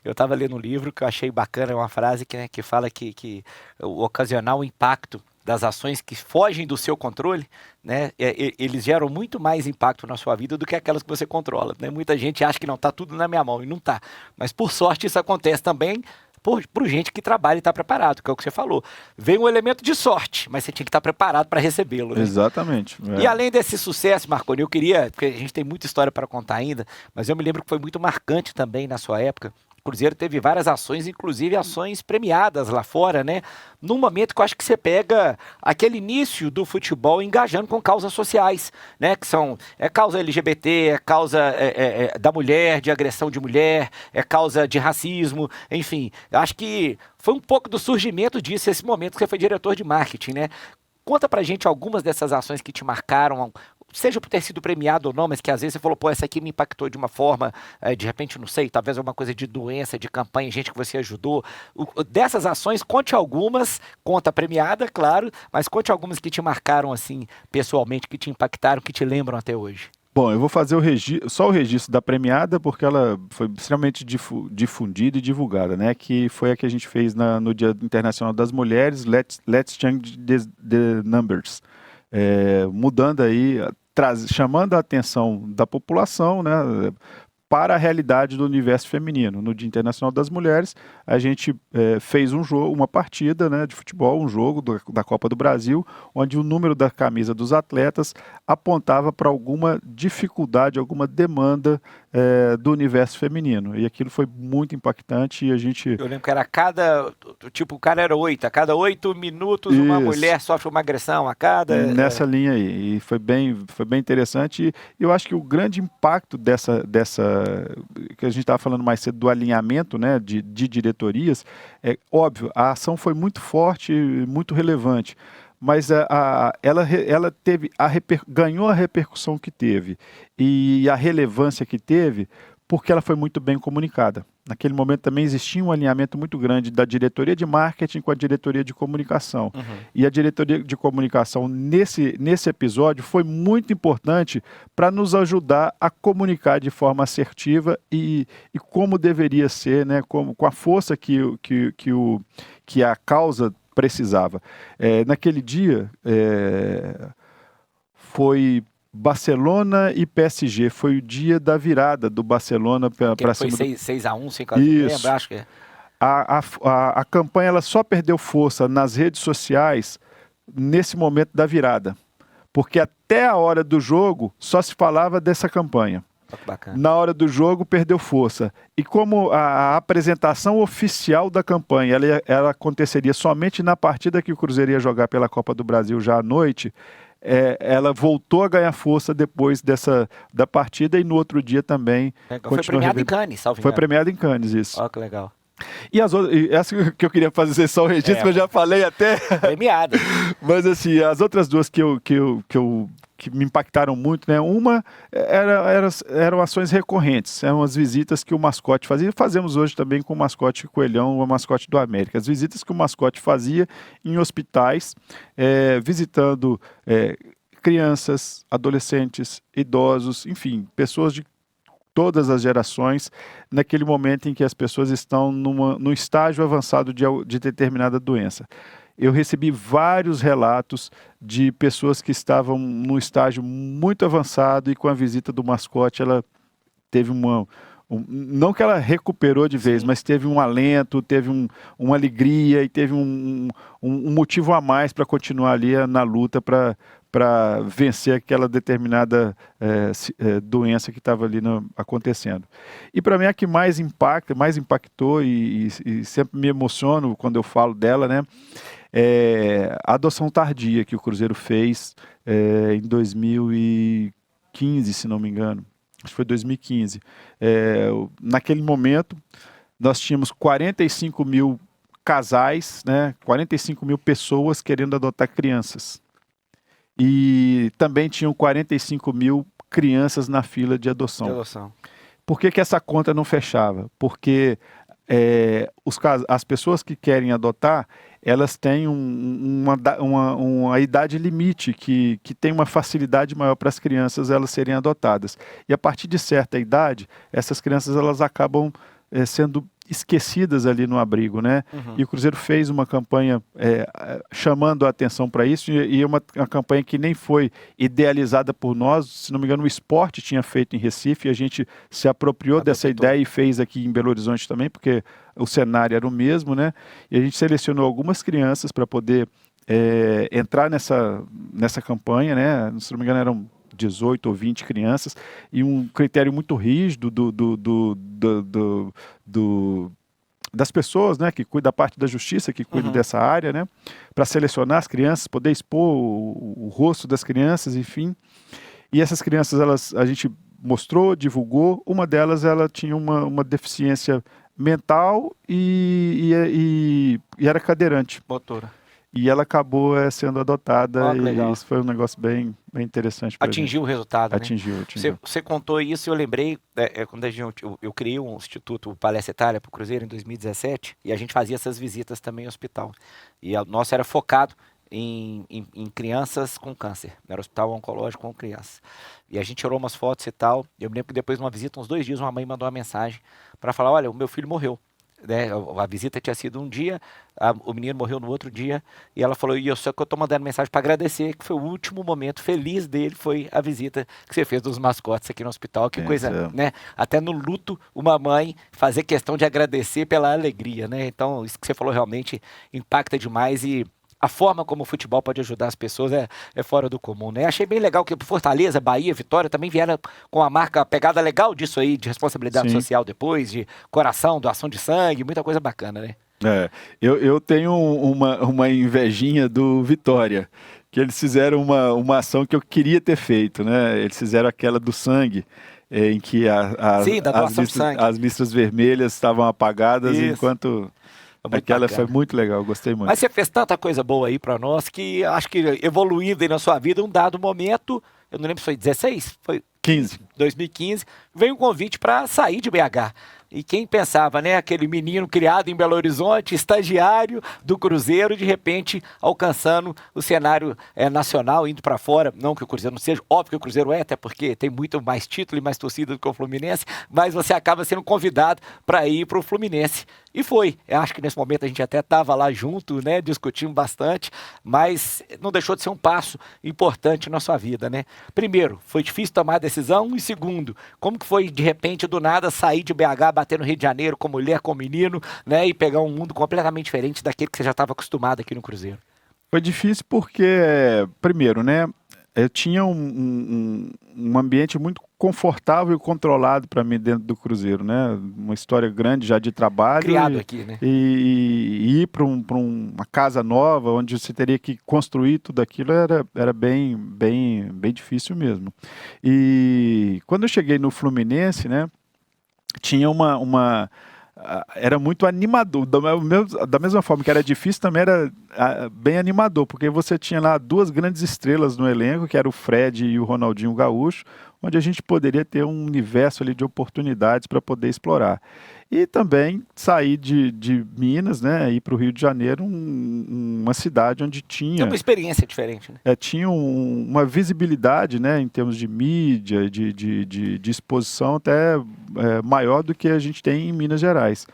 eu tava lendo um livro que eu achei bacana, uma frase que fala que o ocasional impacto das ações que fogem do seu controle, né, eles geram muito mais impacto na sua vida do que aquelas que você controla, né? Muita gente acha que não, tá tudo na minha mão, e não tá. Mas por sorte isso acontece também por gente que trabalha e está preparado, que é o que você falou. Vem um elemento de sorte, mas você tinha que estar preparado para recebê-lo, né? Exatamente. E além desse sucesso, Marconi, eu queria, porque a gente tem muita história para contar ainda, mas eu me lembro que foi muito marcante também na sua época. O Cruzeiro teve várias ações, inclusive ações premiadas lá fora, né? Num momento que eu acho que você pega aquele início do futebol engajando com causas sociais, né? Que são causa LGBT, causa da mulher, de agressão de mulher, causa de racismo, enfim. Eu acho que foi um pouco do surgimento disso, esse momento que você foi diretor de marketing, né? Conta pra gente algumas dessas ações que te marcaram, seja por ter sido premiado ou não, mas que às vezes você falou, essa aqui me impactou de uma forma, de repente, não sei, talvez alguma coisa de doença, de campanha, gente que você ajudou. Dessas ações, conte algumas, conta premiada, claro, mas conte algumas que te marcaram, assim, pessoalmente, que te impactaram, que te lembram até hoje. Bom, eu vou fazer só o registro da premiada, porque ela foi extremamente difundida e divulgada, né? Que foi a que a gente fez no Dia Internacional das Mulheres, Let's Change the Numbers. Mudando aí, chamando a atenção da população, né, para a realidade do universo feminino. No Dia Internacional das Mulheres, a gente fez um jogo, uma partida, né, de futebol, um jogo da Copa do Brasil, onde o número da camisa dos atletas apontava para alguma dificuldade, alguma demanda do universo feminino. E aquilo foi muito impactante e a gente... Eu lembro que era o cara era 8, a cada 8 minutos uma mulher sofre uma agressão, a cada... Nessa linha aí, e foi bem interessante, e eu acho que o grande impacto dessa que a gente estava falando mais cedo, do alinhamento, né, de diretorias, é óbvio, a ação foi muito forte, muito relevante, mas ela ganhou a repercussão que teve e a relevância que teve porque ela foi muito bem comunicada. Naquele momento também existia um alinhamento muito grande da diretoria de marketing com a diretoria de comunicação. Uhum. E a diretoria de comunicação, nesse episódio, foi muito importante para nos ajudar a comunicar de forma assertiva e como deveria ser, né, com a força que a causa precisava. Naquele dia, foi Barcelona e PSG, foi o dia da virada do Barcelona para cima. Foi 6-1, 5-1, acho que é. A campanha ela só perdeu força nas redes sociais nesse momento da virada, porque até a hora do jogo só se falava dessa campanha. Bacana. Na hora do jogo perdeu força. E como a apresentação oficial da campanha ela aconteceria somente na partida que o Cruzeiro ia jogar pela Copa do Brasil já à noite, ela voltou a ganhar força depois da partida e no outro dia também. Foi premiado em Cannes, salve. Foi premiado em Cannes, isso. Ó, que legal. E essa que eu queria fazer só o registro, eu já falei até. Premiada. Mas assim, as outras duas que me impactaram muito, né? Uma eram ações recorrentes, eram as visitas que o mascote fazia, e fazemos hoje também com o mascote Coelhão, o mascote do América. As visitas que o mascote fazia em hospitais, visitando crianças, adolescentes, idosos, enfim, pessoas de todas as gerações, naquele momento em que as pessoas estão num estágio avançado de determinada doença. Eu recebi vários relatos de pessoas que estavam num estágio muito avançado e com a visita do mascote ela teve não que ela recuperou de vez, mas teve um alento, teve uma alegria e teve um motivo a mais para continuar ali na luta para vencer aquela determinada doença que estava ali acontecendo. E para mim a que mais impactou e sempre me emociono quando eu falo dela, né? A adoção tardia que o Cruzeiro fez em 2015, se não me engano. Acho que foi 2015. Naquele momento, nós tínhamos 45 mil casais, né, 45 mil pessoas querendo adotar crianças. E também tinham 45 mil crianças na fila de adoção. Por que essa conta não fechava? Porque as pessoas que querem adotar, elas têm uma idade limite que tem uma facilidade maior para as crianças elas serem adotadas. E a partir de certa idade, essas crianças elas acabam sendo esquecidas ali no abrigo, né? Uhum. E o Cruzeiro fez uma campanha chamando a atenção para isso, e uma campanha que nem foi idealizada por nós, se não me engano o Sport tinha feito em Recife, e a gente se apropriou dessa ideia e fez aqui em Belo Horizonte também, porque o cenário era o mesmo, né? E a gente selecionou algumas crianças para poder entrar nessa campanha, né? Se não me engano eram 18 ou 20 crianças, e um critério muito rígido das pessoas, né, que cuida da parte da justiça, que cuida dessa área, né, para selecionar as crianças, poder expor o rosto das crianças, enfim. E essas crianças, a gente mostrou, divulgou, uma delas ela tinha uma deficiência mental e era cadeirante. Motora. E ela acabou sendo adotada, e isso foi um negócio bem interessante. Atingiu o resultado, Atingiu. Né? Você contou isso e eu lembrei, quando eu criei um instituto Palestra Itália para o Cruzeiro em 2017, e a gente fazia essas visitas também em hospital. E o nosso era focado em crianças com câncer, era hospital oncológico com crianças. E a gente tirou umas fotos e tal, eu me lembro que depois de uma visita, uns 2 dias, uma mãe mandou uma mensagem para falar, olha, o meu filho morreu. né? A visita tinha sido um dia, o menino morreu no outro dia, e ela falou, e eu só que eu tô mandando mensagem para agradecer, que foi o último momento feliz dele, foi a visita que você fez dos mascotes aqui no hospital, que coisa, né? Até no luto, uma mãe fazer questão de agradecer pela alegria, né? Então, isso que você falou realmente impacta demais e a forma como o futebol pode ajudar as pessoas é fora do comum, né? Achei bem legal que Fortaleza, Bahia, Vitória também vieram com a pegada legal disso aí, de responsabilidade social depois, de coração, doação de sangue, muita coisa bacana, né? Eu tenho uma invejinha do Vitória, que eles fizeram uma ação que eu queria ter feito, né? Eles fizeram aquela do sangue, em que as listas vermelhas estavam apagadas enquanto... Aquela foi muito legal, gostei muito. Mas você fez tanta coisa boa aí pra nós que acho que evoluindo aí na sua vida, um dado momento, eu não lembro se foi 16, foi 2015, veio um convite para sair de BH. E quem pensava, né, aquele menino criado em Belo Horizonte, estagiário do Cruzeiro, de repente alcançando o cenário nacional, indo para fora, não que o Cruzeiro não seja, óbvio que o Cruzeiro até porque tem muito mais título e mais torcida do que o Fluminense, mas você acaba sendo convidado para ir para o Fluminense. E foi, eu acho que nesse momento a gente até estava lá junto, né, discutindo bastante, mas não deixou de ser um passo importante na sua vida, né? Primeiro, foi difícil tomar a decisão, e segundo, como que foi de repente do nada sair de BH, bater no Rio de Janeiro com mulher, com menino, né, e pegar um mundo completamente diferente daquele que você já estava acostumado aqui no Cruzeiro? Foi difícil porque, primeiro, né, eu tinha um ambiente muito confortável e controlado para mim dentro do Cruzeiro, né? Uma história grande já de trabalho. Criado aqui, né? E ir para uma casa nova, onde você teria que construir tudo aquilo, era bem difícil mesmo. E quando eu cheguei no Fluminense, né, tinha era muito animador, da mesma forma que era difícil, também era bem animador, porque você tinha lá duas grandes estrelas no elenco, que era o Fred e o Ronaldinho Gaúcho, onde a gente poderia ter um universo ali de oportunidades para poder explorar. E também sair de Minas, né, ir para o Rio de Janeiro, uma cidade onde tinha... É uma experiência diferente, né? Tinha uma visibilidade, né, em termos de mídia, de exposição até maior do que a gente tem em Minas Gerais.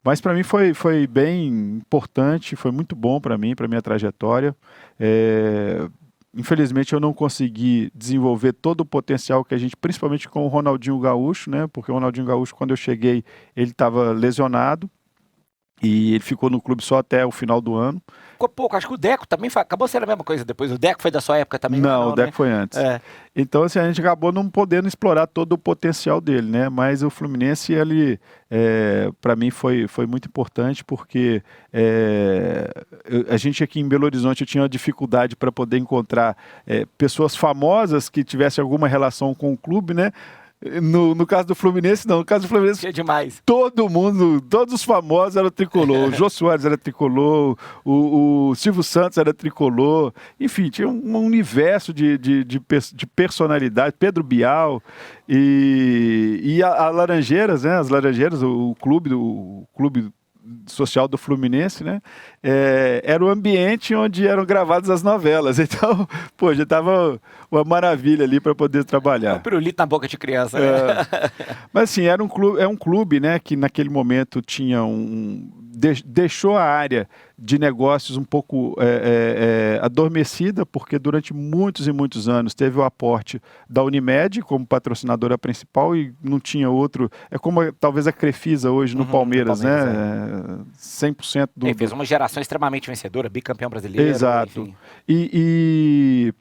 Mas para mim foi bem importante, foi muito bom para mim, para minha trajetória. Infelizmente eu não consegui desenvolver todo o potencial que a gente, principalmente com o Ronaldinho Gaúcho, né? Porque o Ronaldinho Gaúcho, quando eu cheguei, ele estava lesionado e ele ficou no clube só até o final do ano. Ficou pouco, acho que o Deco também acabou sendo a mesma coisa depois. O Deco foi da sua época também? Não, o Deco, né, foi antes. Então, assim, a gente acabou não podendo explorar todo o potencial dele, né? Mas o Fluminense, ele, para mim, foi muito importante, porque a gente aqui em Belo Horizonte tinha uma dificuldade para poder encontrar pessoas famosas que tivessem alguma relação com o clube, né? No caso do Fluminense, não. No caso do Fluminense, é demais. Todo mundo, todos os famosos eram tricolor. O Jô Soares era tricolor, o Silvio Santos era tricolor. Enfim, tinha um universo de personalidade. Pedro Bial e a Laranjeiras, né? As Laranjeiras, o clube social do Fluminense, né? Era o ambiente onde eram gravadas as novelas. Então, pô, já tava uma maravilha ali para poder trabalhar. Um pirulito na boca de criança, né? Mas assim, é um clube, né, que naquele momento tinha deixou a área de negócios um pouco adormecida, porque durante muitos e muitos anos teve o aporte da Unimed como patrocinadora principal e não tinha outro. É como talvez a Crefisa hoje no Palmeiras, né? 100% do... Ele fez uma geração extremamente vencedora, bicampeão brasileiro. Exato. E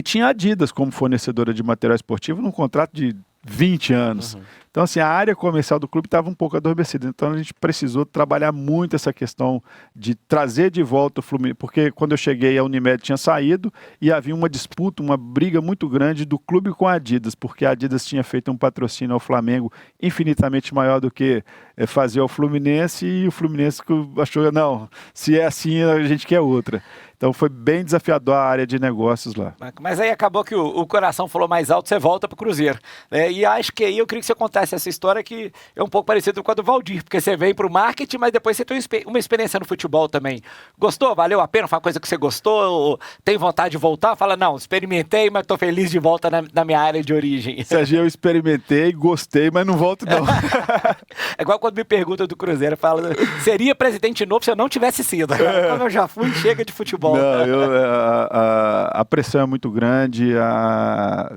tinha a Adidas como fornecedora de material esportivo num contrato de 20 anos. Então, assim, a área comercial do clube estava um pouco adormecida. Então, a gente precisou trabalhar muito essa questão de trazer de volta o Fluminense, porque quando eu cheguei, a Unimed tinha saído e havia uma disputa, uma briga muito grande do clube com a Adidas, porque a Adidas tinha feito um patrocínio ao Flamengo infinitamente maior do que fazer ao Fluminense, e o Fluminense achou, não, se é assim, a gente quer outra. Então foi bem desafiador a área de negócios lá. Mas aí acabou que o coração falou mais alto, você volta para o Cruzeiro. E acho que aí eu queria que você contasse contasse essa história que é um pouco parecida com a do Valdir, porque você vem para o marketing, mas depois você tem uma experiência no futebol também. Gostou? Valeu a pena? Foi uma coisa que você gostou? Ou tem vontade de voltar? Fala, não, experimentei, mas estou feliz de volta na minha área de origem. Serginho, eu experimentei, gostei, mas não volto não. É igual quando me perguntam do Cruzeiro, fala, seria presidente novo se eu não tivesse sido. Como eu já fui, chega de futebol. Não, a pressão é muito grande,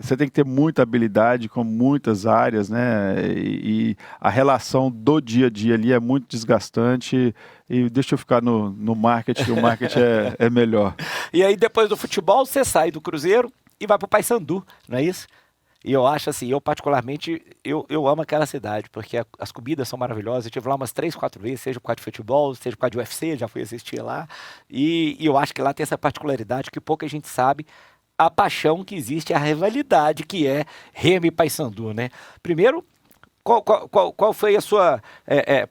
você tem que ter muita habilidade com muitas áreas, né? E a relação do dia a dia ali é muito desgastante. E deixa eu ficar no marketing, o marketing é melhor. E aí depois do futebol, você sai do Cruzeiro e vai pro Paysandu, não é isso? E eu acho assim, eu particularmente, eu amo aquela cidade, porque as comidas são maravilhosas. Eu estive lá umas 3, 4 vezes, seja por causa de futebol, seja por causa de UFC, já fui assistir lá. E eu acho que lá tem essa particularidade que pouca gente sabe, a paixão que existe, a rivalidade que é Remo e Paysandu, né? Primeiro, qual foi a sua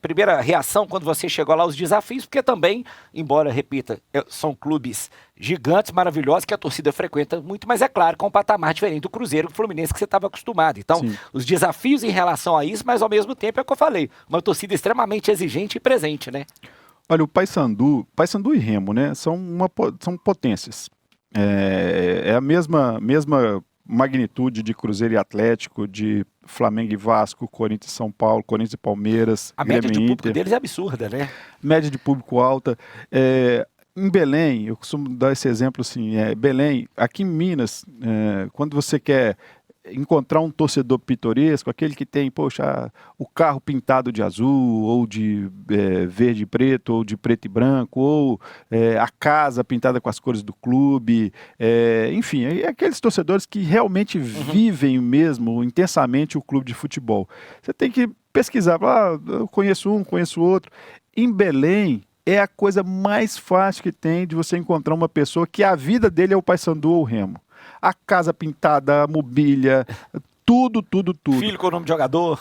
primeira reação quando você chegou lá, os desafios? Porque também, embora, repita, são clubes gigantes, maravilhosos, que a torcida frequenta muito, mas é claro, com um patamar diferente do Cruzeiro e do Fluminense que você estava acostumado. Então, sim, os desafios em relação a isso, mas ao mesmo tempo é o que eu falei, uma torcida extremamente exigente e presente, né? Olha, o Paysandu e Remo, né, são potências. É a mesma magnitude de Cruzeiro e Atlético, de Flamengo e Vasco, Corinthians e São Paulo, Corinthians e Palmeiras. A média de público deles é absurda, né? Média de público alta. Em Belém, eu costumo dar esse exemplo assim, Belém, aqui em Minas, quando você quer encontrar um torcedor pitoresco, aquele que tem, poxa, o carro pintado de azul, ou de verde e preto, ou de preto e branco, ou a casa pintada com as cores do clube, enfim, aqueles torcedores que realmente vivem mesmo, intensamente, o clube de futebol. Você tem que pesquisar, eu conheço um, conheço outro. Em Belém, é a coisa mais fácil que tem de você encontrar uma pessoa que a vida dele é o Paysandu ou o Remo. A casa pintada, a mobília, tudo. Filho com o nome de jogador.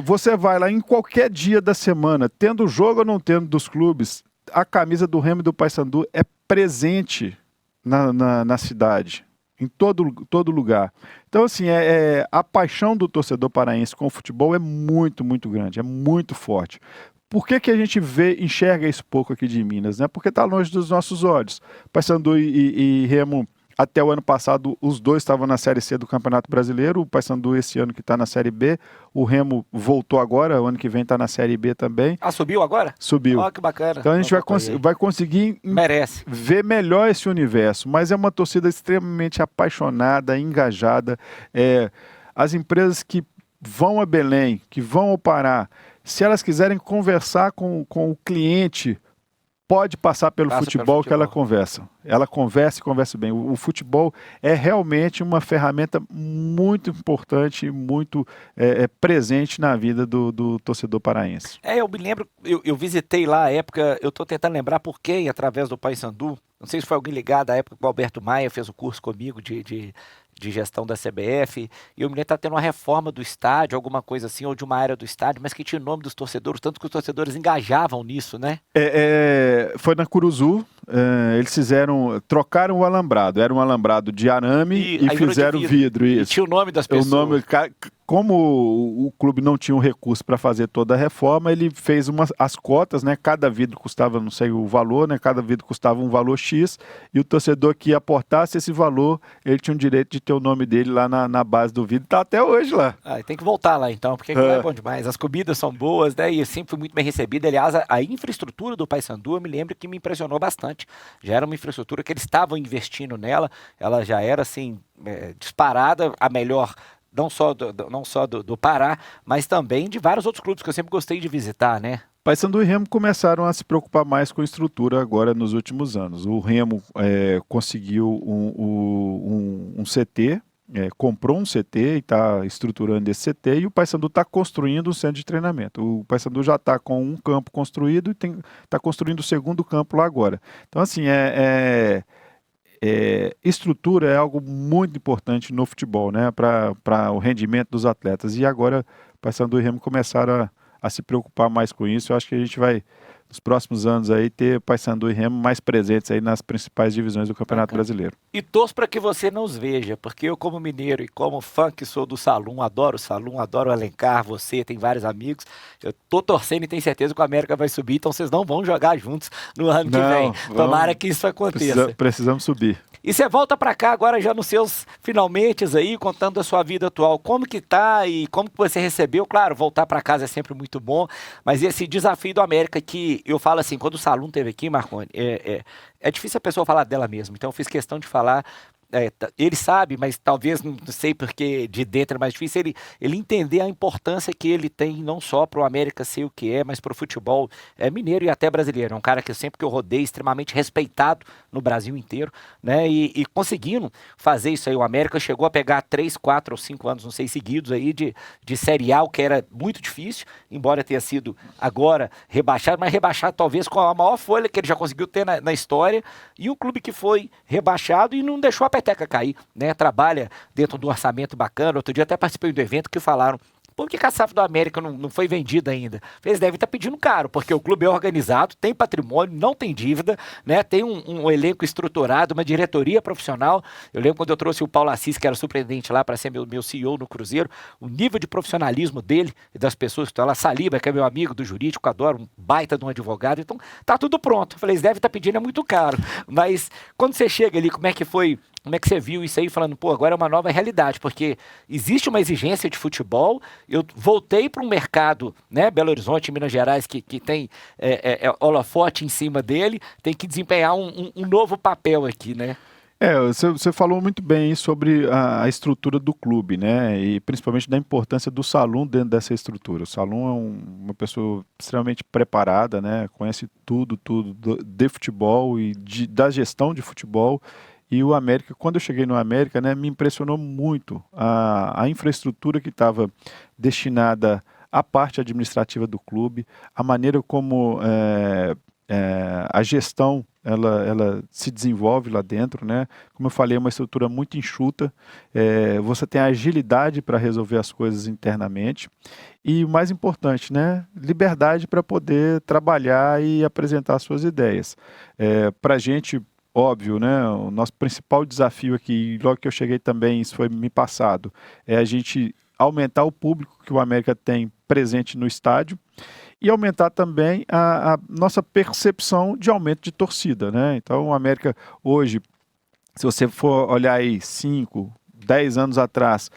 Você vai lá em qualquer dia da semana, tendo jogo ou não tendo dos clubes, a camisa do Remo e do Paysandu é presente na cidade, em todo lugar. Então, assim, a paixão do torcedor paraense com o futebol é muito, muito grande, é muito forte. Por que a gente enxerga isso pouco aqui de Minas, né? Porque está longe dos nossos olhos. Paysandu e Remo, até o ano passado, os dois estavam na Série C do Campeonato Brasileiro. O Paysandu esse ano que está na Série B. O Remo voltou agora, o ano que vem está na Série B também. Ah, subiu agora? Subiu. Ó, que bacana. Então a gente vai conseguir ver melhor esse universo. Mas é uma torcida extremamente apaixonada, engajada. As empresas que vão a Belém, que vão ao Pará, se elas quiserem conversar com o cliente, pode passar pelo futebol que ela conversa. Ela conversa e conversa bem. O futebol é realmente uma ferramenta muito importante, muito presente na vida do torcedor paraense. Eu me lembro, eu visitei lá a época, eu estou tentando lembrar por quem, através do Paysandu. Não sei se foi alguém ligado à época que o Alberto Maia fez o curso comigo de gestão da CBF, e eu me lembro que tá tendo uma reforma do estádio, alguma coisa assim, ou de uma área do estádio, mas que tinha o nome dos torcedores, tanto que os torcedores engajavam nisso, né? Foi na Curuzu, eles trocaram o alambrado, era um alambrado de arame e fizeram vidro. E tinha o nome das pessoas. Como o clube não tinha um recurso para fazer toda a reforma, ele fez as cotas, né? Cada vidro custava, não sei o valor, né? Cada vidro custava um valor X, e o torcedor que aportasse esse valor, ele tinha o direito de ter o nome dele lá na base do vidro. Tá até hoje lá. Tem que voltar lá então, porque lá é bom demais. As comidas são boas, né? E sempre fui muito bem recebido. Aliás, a infraestrutura do Paysandu, eu me lembro que me impressionou bastante. Já era uma infraestrutura que eles estavam investindo nela, ela já era assim, disparada, a melhor, não só do Pará, mas também de vários outros clubes que eu sempre gostei de visitar, né? Paysandu e Remo começaram a se preocupar mais com estrutura agora nos últimos anos. O Remo conseguiu um CT, comprou um CT e está estruturando esse CT, e o Paysandu está construindo um centro de treinamento. O Paysandu já está com um campo construído e está construindo o segundo campo lá agora. Então, assim, estrutura é algo muito importante no futebol, né, para o rendimento dos atletas. E agora Paysandu e Remo começaram a se preocupar mais com isso. Eu acho que a gente vai nos próximos anos aí ter Paysandu e Remo mais presentes aí nas principais divisões do Campeonato Brasileiro. E torço para que você nos veja, porque eu como mineiro e como fã que sou do Salum, adoro o Alencar, você, tem vários amigos, eu tô torcendo e tenho certeza que o América vai subir, então vocês não vão jogar juntos no ano que vem. Tomara que isso aconteça. Precisamos subir. E você volta para cá agora já nos seus finalmente aí, contando da sua vida atual. Como que tá e como que você recebeu? Claro, voltar para casa é sempre muito bom, mas esse desafio do América que eu falo assim, quando o Salum teve aqui, Marconi, é difícil a pessoa falar dela mesma, então eu fiz questão de falar. Ele sabe, mas talvez, não sei porque de dentro é mais difícil, ele entender a importância que ele tem, não só para o América ser o que é, mas para o futebol mineiro e até brasileiro. É um cara que sempre que eu rodei, extremamente respeitado no Brasil inteiro, né? E conseguindo fazer isso aí, o América chegou a pegar 3, 4 ou 5 anos, não sei, seguidos aí de Série A, o que era muito difícil, embora tenha sido agora rebaixado, mas rebaixado talvez com a maior folha que ele já conseguiu ter na história, e um clube que foi rebaixado e não deixou a peteca cair, né? Trabalha dentro do orçamento bacana. Outro dia até participei do evento que falaram: por que a SAF do América não foi vendida ainda? Eles devem estar pedindo caro, porque o clube é organizado, tem patrimônio, não tem dívida, né? Tem um elenco estruturado, uma diretoria profissional. Eu lembro quando eu trouxe o Paulo Assis, que era superintendente lá para ser meu CEO no Cruzeiro, o nível de profissionalismo dele e das pessoas que estão lá, Saliba, que é meu amigo do jurídico, adoro, um baita de um advogado, então tá tudo pronto. Eu falei, eles devem estar pedindo, é muito caro. Mas quando você chega ali, como é que foi? Como é que você viu isso aí, falando, pô, agora é uma nova realidade, porque existe uma exigência de futebol. Eu voltei para um mercado, né, Belo Horizonte, Minas Gerais, que tem holofote em cima dele, tem que desempenhar um novo papel aqui, né? Você falou muito bem sobre a estrutura do clube, né? E principalmente da importância do Salum dentro dessa estrutura. O Salum é uma pessoa extremamente preparada, né? Conhece tudo de futebol e da gestão de futebol. E o América, quando eu cheguei no América, né, me impressionou muito a infraestrutura que estava destinada à parte administrativa do clube, a maneira como a gestão ela se desenvolve lá dentro, né? Como eu falei, é uma estrutura muito enxuta, você tem agilidade para resolver as coisas internamente e o mais importante, né? Liberdade para poder trabalhar e apresentar suas ideias. Para a gente, óbvio, né? O nosso principal desafio aqui, logo que eu cheguei também, isso foi me passado, é a gente aumentar o público que o América tem presente no estádio e aumentar também a nossa percepção de aumento de torcida, né? Então o América hoje, se você for olhar aí 5, 10 anos atrás,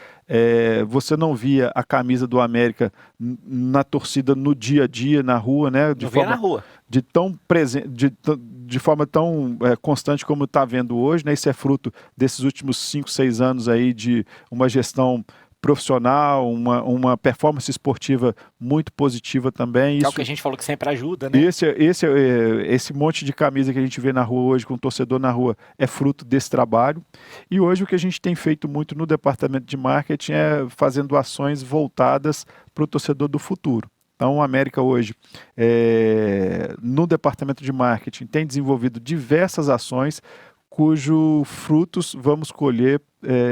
você não via a camisa do América na torcida no dia a dia, na rua, né? Na rua. De forma tão constante como está vendo hoje, né? Isso é fruto desses últimos 5, 6 anos aí de uma gestão profissional, uma performance esportiva muito positiva também. Que é o que a gente falou que sempre ajuda, né? Esse monte de camisa que a gente vê na rua hoje, com o torcedor na rua, é fruto desse trabalho. E hoje o que a gente tem feito muito no departamento de marketing é fazendo ações voltadas para o torcedor do futuro. Então, a América hoje, no departamento de marketing, tem desenvolvido diversas ações cujos frutos vamos colher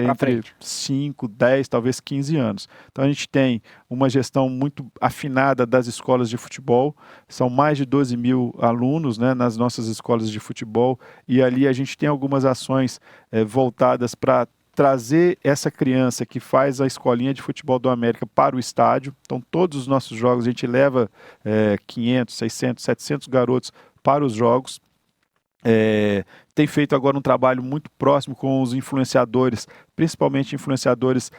entre 5, 10, talvez 15 anos. Então a gente tem uma gestão muito afinada das escolas de futebol, são mais de 12 mil alunos, né, nas nossas escolas de futebol, e ali a gente tem algumas ações voltadas para trazer essa criança que faz a escolinha de futebol do América para o estádio. Então todos os nossos jogos a gente leva 500, 600, 700 garotos para os jogos. Tem feito agora um trabalho muito próximo com os influenciadores, principalmente influenciadores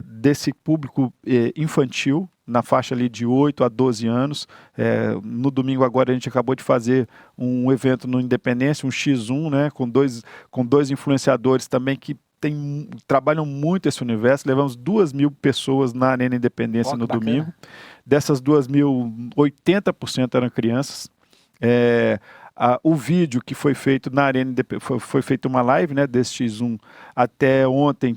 desse público infantil, na faixa ali de 8 a 12 anos. No domingo agora a gente acabou de fazer um evento no Independência, um X1, né, com dois influenciadores também que trabalham muito esse universo. Levamos 2.000 pessoas na Arena Independência no domingo. Dessas 2.000, 80% eram crianças. O vídeo que foi feito na Arena, foi feita uma live, né, desse X1 até ontem,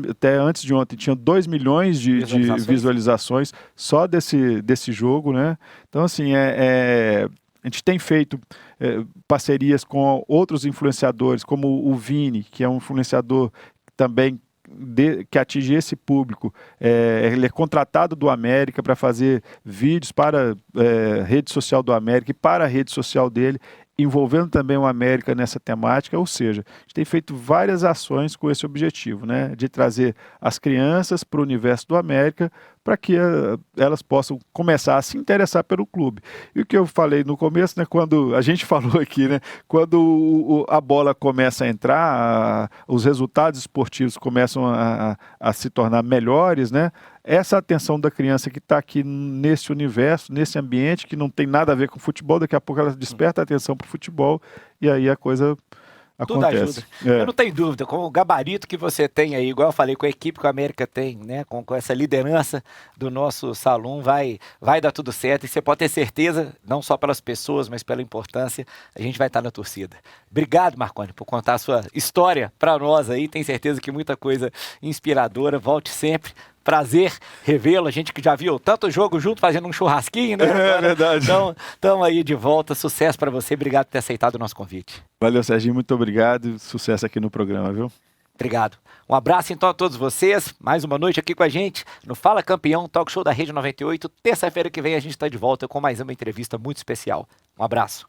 até antes de ontem, tinham 2 milhões de visualizações só desse jogo, né? Então, assim, a gente tem feito parcerias com outros influenciadores, como o Vini, que é um influenciador também que atinge esse público, ele é contratado do América para fazer vídeos para a rede social do América e para a rede social dele, envolvendo também o América nessa temática, ou seja, a gente tem feito várias ações com esse objetivo, né, de trazer as crianças para o universo do América para que elas possam começar a se interessar pelo clube. E o que eu falei no começo, né, quando a gente falou aqui, né, quando a bola começa a entrar, os resultados esportivos começam a se tornar melhores, né, essa atenção da criança que está aqui nesse universo, nesse ambiente que não tem nada a ver com futebol, daqui a pouco ela desperta a atenção para o futebol e aí a coisa tudo acontece. ajuda. Eu não tenho dúvida, com o gabarito que você tem aí, igual eu falei, com a equipe que o América tem, né, com essa liderança do nosso salão, vai dar tudo certo e você pode ter certeza, não só pelas pessoas, mas pela importância, a gente vai estar na torcida. Obrigado, Marconi, por contar a sua história para nós aí, tenho certeza que muita coisa inspiradora, volte sempre. Prazer revê-lo, a gente que já viu tanto jogo junto, fazendo um churrasquinho, né? É verdade. Então, estamos aí de volta, sucesso para você, obrigado por ter aceitado o nosso convite. Valeu, Serginho, muito obrigado, sucesso aqui no programa, viu? Obrigado. Um abraço então a todos vocês, mais uma noite aqui com a gente no Fala Campeão, talk show da Rede 98, terça-feira que vem a gente está de volta com mais uma entrevista muito especial. Um abraço.